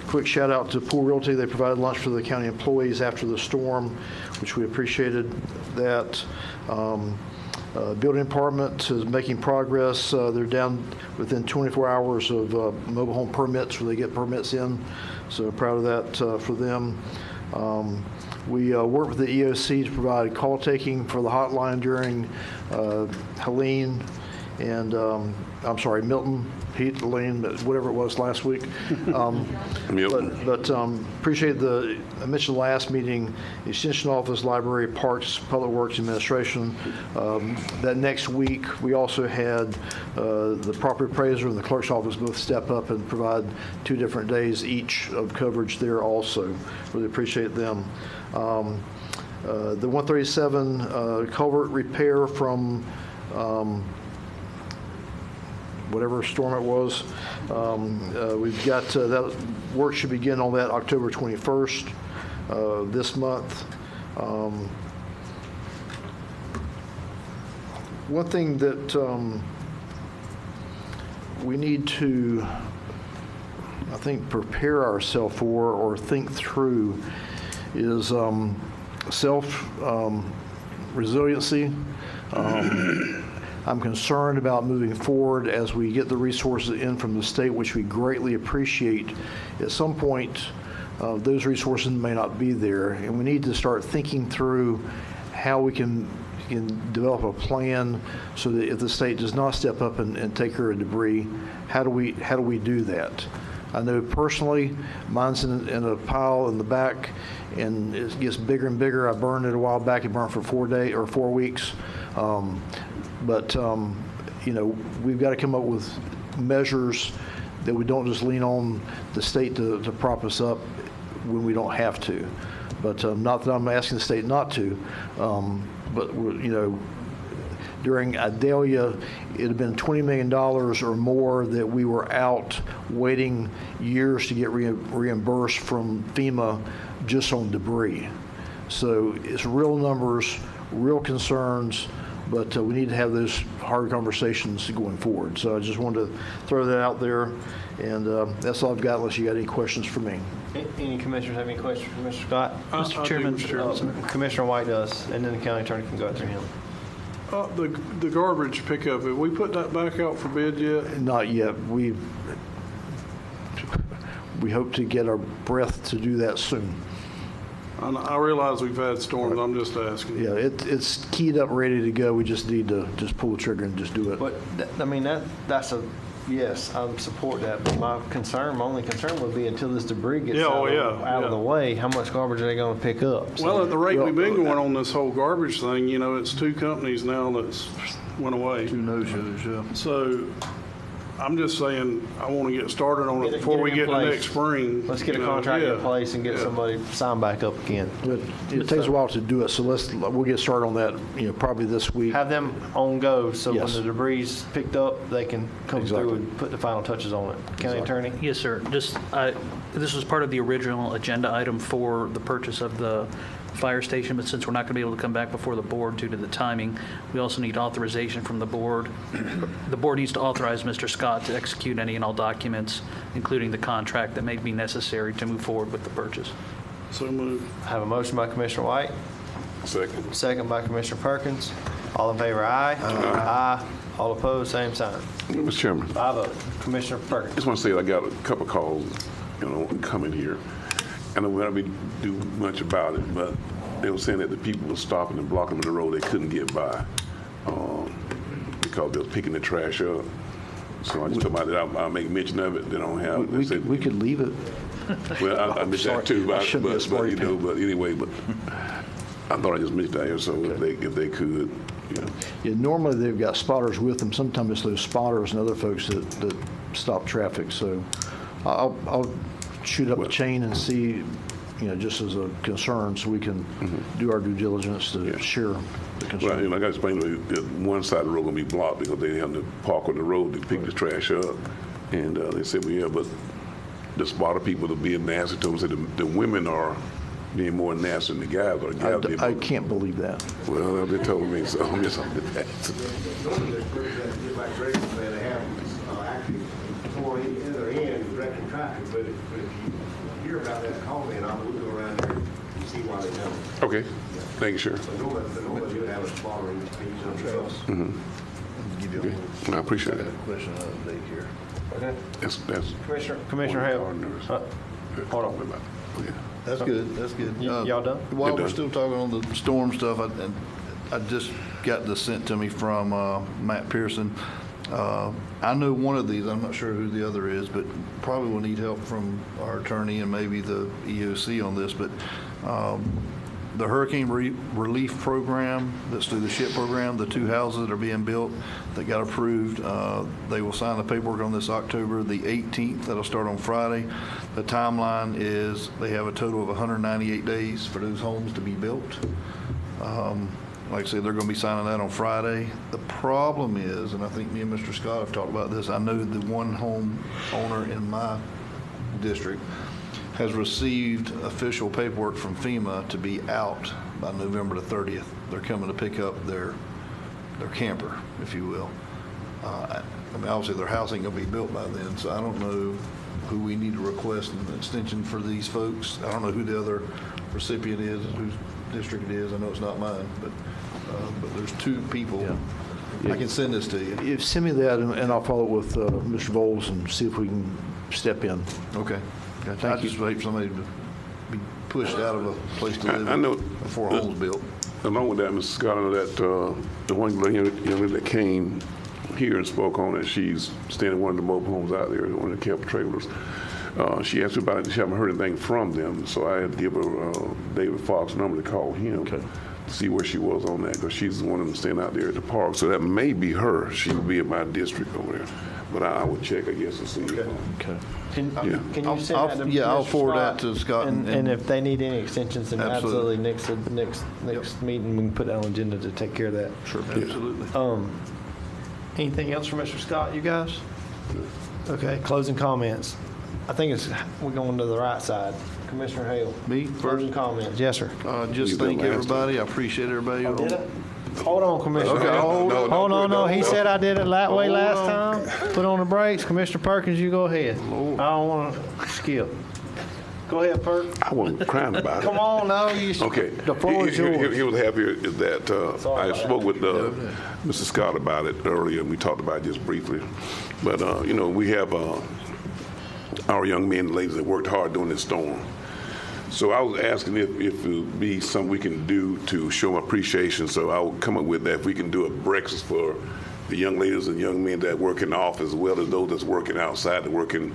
Quick shout out to Pool Realty. They provided lunch for the county employees after the storm, which we appreciated that. Building department is making progress. They're down within 24 hours of mobile home permits where they get permits in. So proud of that for them. We worked with the EOC to provide call taking for the hotline during Helene and Milton, Heat, Helene, whatever it was last week. But appreciate I mentioned the last meeting, the Extension Office, Library, Parks, Public Works Administration. That next week, we also had the property appraiser and the clerk's office both step up and provide 2 different days each of coverage there also. Really appreciate them. The 137 culvert repair from whatever storm it was. We've got that work should begin on that October 21st this month. One thing that we need to, I think, prepare ourselves for or think through is self-resiliency. I'm concerned about moving forward as we get the resources in from the state, which we greatly appreciate. At some point, those resources may not be there, and we need to start thinking through how we can develop a plan so that if the state does not step up and take care of debris, how do we do that? I know personally, mine's in a pile in the back, and it gets bigger and bigger. I burned it a while back. It burned for 4 weeks. We've got to come up with measures that we don't just lean on the state to prop us up when we don't have to. But not that I'm asking the state not to, but during Idalia, it had been $20 million or more that we were out waiting years to get reimbursed from FEMA just on debris. So it's real numbers, real concerns, but we need to have those hard conversations going forward. So I just wanted to throw that out there, and that's all I've got unless you got any questions for me. Any commissioners have any questions for Mr. Scott? Mr. Chairman, Commissioner White does, and then the county attorney can go after him. The garbage pickup, have we put that back out for bid yet? Not yet. We hope to get our breath to do that soon. I realize we've had storms, I'm just asking. Yeah, it's keyed up, ready to go. We just need to just pull the trigger and just do it. But, that's a, yes, I support that, but my only concern would be until this debris gets out of the way, how much garbage are they going to pick up? So, Well, at the rate we've been going on this whole garbage thing, it's 2 companies now that's went away. 2 no-shows, yeah. So I'm just saying, I want to get started on it before we get to next spring. Let's get a contract in place and get somebody signed back up again. But it takes a while to do it, so we'll get started on that, probably this week. Have them on go, so when Yes. the debris is picked up, they can come through and put the final touches on it. County Attorney? Yes, sir. This was part of the original agenda item for the purchase of the fire station, but since we're not going to be able to come back before the board due to the timing, we also need authorization from the board. The board needs to authorize Mr. Scott to execute any and all documents, including the contract that may be necessary to move forward with the purchase. So moved. I have a motion by Commissioner White, Second. second by Commissioner Perkins. All in favor, aye. Aye. All opposed, same sign. Mr. Chairman, 5-0. Commissioner Perkins. I just want to say I got a couple calls, coming here. And we don't really do much about it, but they were saying that the people were stopping and blocking the road. They couldn't get by because they were picking the trash up. So I just told them that I'll make mention of it. They don't have. We could leave it. Well, I missed that too, but anyway, but I thought I just mentioned that here. So if they could, Yeah, normally they've got spotters with them. Sometimes it's those spotters and other folks that stop traffic. So I'll shoot up a chain and see, just as a concern, so we can do our due diligence to share the concern. Well, like I explained, that one side of the road going to be blocked because they have to park on the road to pick the trash up. And they said, well, yeah, but the spotter people are being nasty to them. Said the women are being more nasty than the guys are. I can't believe that. Well, they told me so. I'm just on that. But if you hear about that, call me and I will go around there and see why they don't. Okay. Thank you, sir. But normally you would have a spotter in each of the trucks. Okay. I appreciate it. Question of the here. Okay. That's Commissioner Hale. Hold on. Okay. That's good, that's good. Y'all done? While We're we're done. still talking on the storm stuff, I just got this sent to me from Matt Pearson. I know one of these, I'm not sure who the other is, but probably will need help from our attorney and maybe the EOC on this, but the hurricane relief program that's through the SHIP program, the 2 houses that are being built that got approved, they will sign the paperwork on this October the 18th. That'll start on Friday. The timeline is they have a total of 198 days for those homes to be built. Like I said, they're going to be signing that on Friday. The problem is, and I think me and Mr. Scott have talked about this, I know the one home owner in my district has received official paperwork from FEMA to be out by November the 30th. They're coming to pick up their camper, if you will. I mean, obviously their house ain't going to be built by then, so I don't know who we need to request an extension for these folks. I don't know who the other recipient is, whose district it is. I know it's not mine, but there's 2 people. I can send this to you. You send me that, and I'll follow up with Mr. Bowles and see if we can step in. Okay. Thank I you. just wait for somebody to be pushed out of a place to live I know before a home's built. Along with that, Mr. Scott, I know that the one young lady that came here and spoke on it, she's staying in one of the mobile homes out there, one of the camp trailers. She asked me about it. She haven't heard anything from them, so I had to give her David Fox's number to call him to see where she was on that, because she's the one that's staying out there at the park. So that may be her. She would be in my district over there. But I would check, I guess, and see. Can Yeah. you send that to I'll Mr. forward that Scott? to Scott. And if they need any extensions, then Absolutely. absolutely next meeting, we can put that on the agenda to take care of that. Sure, absolutely. Anything else from Mr. Scott, you guys? Okay, closing comments. I think we're going to the right side. Commissioner Hale. Me Closing first? comments. Yes, sir. Just thank everybody. I appreciate everybody. Hold on, Commissioner. Okay, Hold on. He said I did it that way last on. time. Put on the brakes. Commissioner Perkins, you go ahead. I don't want to skip. Go ahead, Perk. I wasn't crying about it. Come on, no. Okay. The floor is yours. He was happier is that I spoke with Mr. Scott about it earlier, and we talked about it just briefly. But, we have our young men and ladies that worked hard during this storm. So I was asking if it would be something we can do to show them appreciation. So I would come up with that, if we can do a breakfast for the young ladies and young men that work in the office, as well as those that's working outside, that working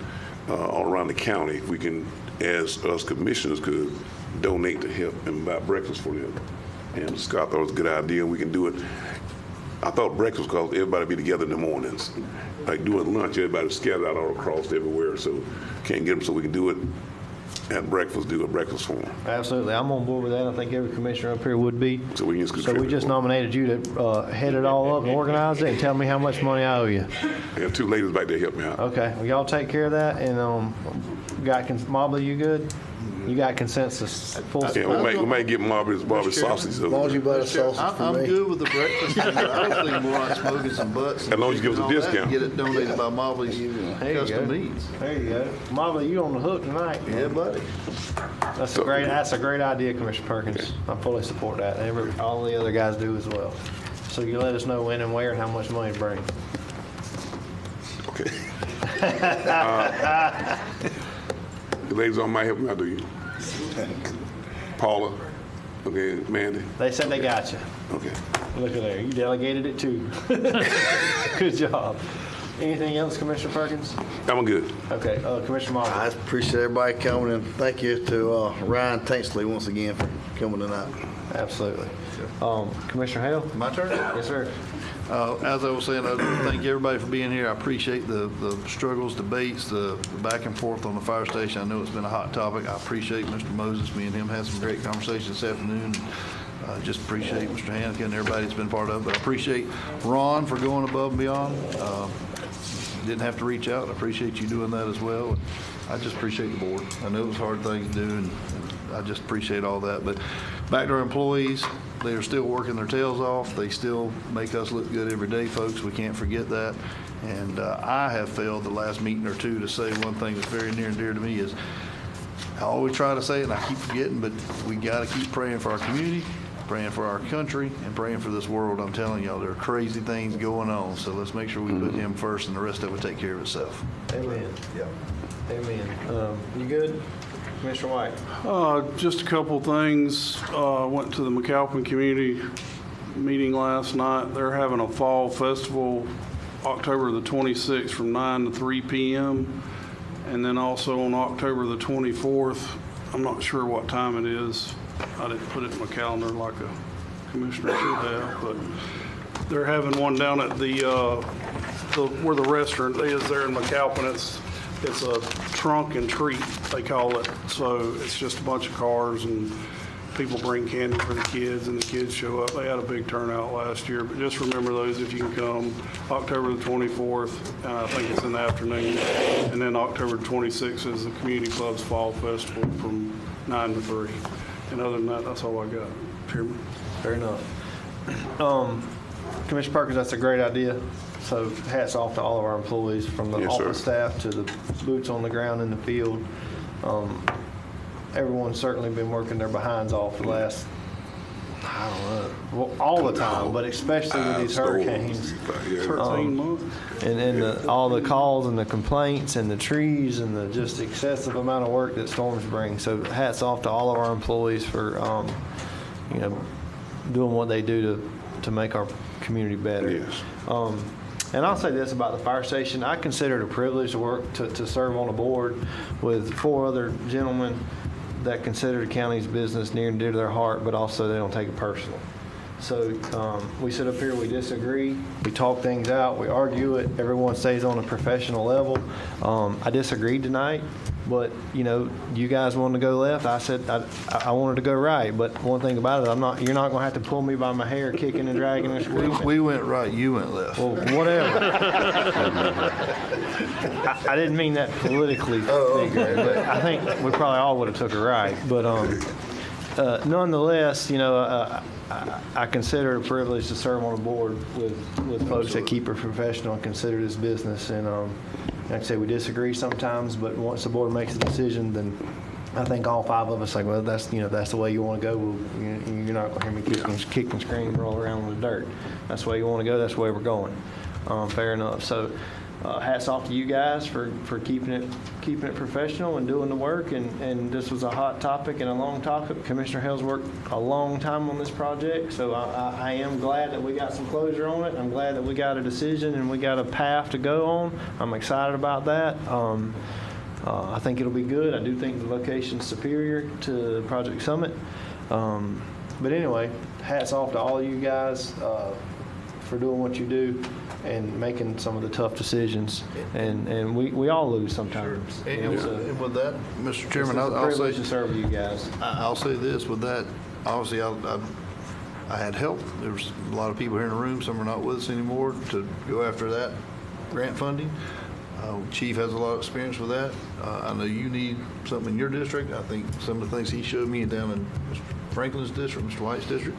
all around the county. If we can, as us commissioners, could donate to help and buy breakfast for them. And Scott thought it was a good idea. We can do it. I thought breakfast because everybody be together in the mornings. Like doing lunch, everybody scattered out all across everywhere, so can't get them. So we can do it at breakfast, do a breakfast for them. Absolutely. I'm on board with that. I think every commissioner up here would be. So we just So we just nominated you to head it all up and organize it and tell me how much money I owe you. I have two ladies back there help me out. Okay. Well, y'all take care of that. And Mobley, you good? You got consensus? Full Yeah, we might get Marbury's sausage. As long as you buy the sausage for I'm me. good with the breakfast. I was thinking more like smoking some butts. As long as you give us a and all that, discount. Get it donated by Mobley's There you Custom go. Meats. There you go. Mobley, you on the hook tonight. Yeah, buddy. That's a great idea, Commissioner Perkins. I fully support that. All the other guys do as well. So you let us know when and where and how much money to bring. Okay. The ladies on my help me out, do you? Paula, okay, Mandy. They said they got you. Okay. Look at there. You delegated it too. Good job. Anything else, Commissioner Perkins? I'm good. Okay, Commissioner Mobley. I appreciate everybody coming, and thank you to Ryan Tanksley once again for coming tonight. Absolutely. Commissioner Hale? My turn? Yes, sir. As I was saying, I thank everybody for being here. I appreciate the struggles, debates, the back and forth on the fire station. I know it's been a hot topic. I appreciate Mr. Moses. Me and him had some great conversations this afternoon. Just appreciate Mr. Hannigan and everybody that's been part of it. But I appreciate Ron for going above and beyond. Didn't have to reach out. I appreciate you doing that as well. I just appreciate the board. I know it was a hard thing to do, and I just appreciate all that. But back to our employees, they are still working their tails off. They still make us look good every day, folks. We can't forget that. And I have failed the last meeting or two to say one thing that's very near and dear to me is, I always try to say it and I keep forgetting, but we got to keep praying for our community, praying for our country, and praying for this world. I'm telling y'all, there are crazy things going on. So let's make sure we put him first and the rest of it will take care of itself. Amen. Yeah. Amen. You good? Commissioner White? Just a couple things. Went to the McAlpin Community meeting last night. They're having a fall festival October the 26th from 9 to 3 p.m. And then also on October the 24th, I'm not sure what time it is. I didn't put it in my calendar like a commissioner should have, but they're having one down at the where the restaurant is there in McAlpin. It's a trunk and treat, they call it. So it's just a bunch of cars and people bring candy for the kids and the kids show up. They had a big turnout last year, but just remember those if you can come. October the 24th, I think it's in the afternoon. And then October 26th is the Community Club's Fall Festival from 9 to 3. And other than that, that's all I got, Chairman. Fair enough. Commissioner Perkins, that's a great idea. So hats off to all of our employees, from the office staff to the boots on the ground in the field. Everyone's certainly been working their behinds off the last, I don't know, well, all the time, but especially with these hurricanes. 13 months. And all the calls and the complaints and the trees and the just excessive amount of work that storms bring. So hats off to all of our employees for, doing what they do to make our community better. Yes. And I'll say this about the fire station. I consider it a privilege to work, to serve on a board with 4 other gentlemen that consider the county's business near and dear to their heart, but also they don't take it personal. So we sit up here, we disagree, we talk things out, we argue it, everyone stays on a professional level. I disagreed tonight, but you guys wanted to go left. I said I wanted to go right, but one thing about it, you're not going to have to pull me by my hair, kicking and dragging and screaming. We went right, you went left. Well, whatever. I didn't mean that politically, but I think we probably all would have took it right. But nonetheless, I consider it a privilege to serve on a board with folks that keep it professional and consider this business. And like I say, we disagree sometimes, but once the board makes a decision, then I think all 5 of us like, well, that's the way you want to go. Well, you're not going to hear me kick and scream and roll around in the dirt. That's the way you want to go. That's the way we're going. Fair enough. So hats off to you guys for keeping it professional and doing the work. And this was a hot topic and a long topic. Commissioner Hale's worked a long time on this project, so I am glad that we got some closure on it. I'm glad that we got a decision and we got a path to go on. I'm excited about that. I think it'll be good. I do think the location's superior to Project Summit. But anyway, hats off to all of you guys for doing what you do and making some of the tough decisions. And we all lose sometimes. Sure. And with that, Mr. Chairman, it's a I'll say, privilege to serve you guys. I'll say this, with that, obviously I had help. There was a lot of people here in the room, some are not with us anymore, to go after that grant funding. Chief has a lot of experience with that. I know you need something in your district. I think some of the things he showed me down in Mr. Franklin's district, Mr. White's district,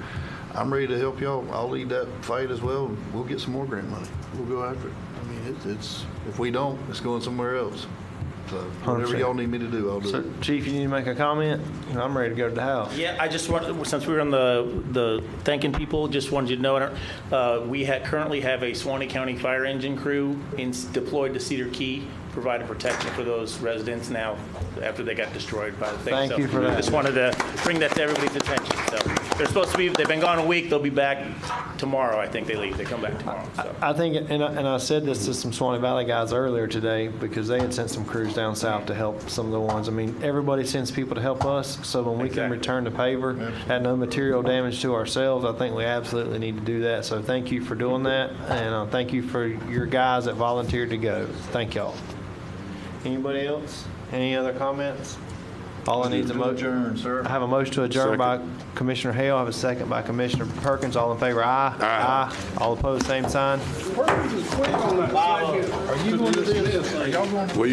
I'm ready to help y'all. I'll lead that fight as well. We'll get some more grant money. We'll go after it. I mean, it's if we don't, it's going somewhere else. So whatever 100%. y'all need me to do, I'll do. So, Chief, you need to make a comment? I'm ready to go to the house. Yeah, I just want, since we were on the thanking people, just wanted you to know, we currently have a Suwannee County fire engine crew deployed to Cedar Key, providing protection for those residents now after they got destroyed by the thing. Thank you for that. Just wanted to bring that to everybody's attention. So they're supposed to be, they've been gone a week. They'll be back tomorrow. I think they leave. They come back tomorrow. So. I think, and I said this to some Suwannee Valley guys earlier today, because they had sent some crews down south to help some of the ones. I mean, everybody sends people to help us, so when we can return the paver at no material damage to ourselves, I think we absolutely need to do that. So thank you for doing that, and thank you for your guys that volunteered to go. Thank y'all. Anybody else? Any other comments? All I need is a motion. Sir. I have a motion to adjourn by Commissioner Hale. I have a second by Commissioner Perkins. All in favor, aye. Aye. All opposed, same sign. Perkins is quick on that. Are you going to do this? Are y'all going to? Well,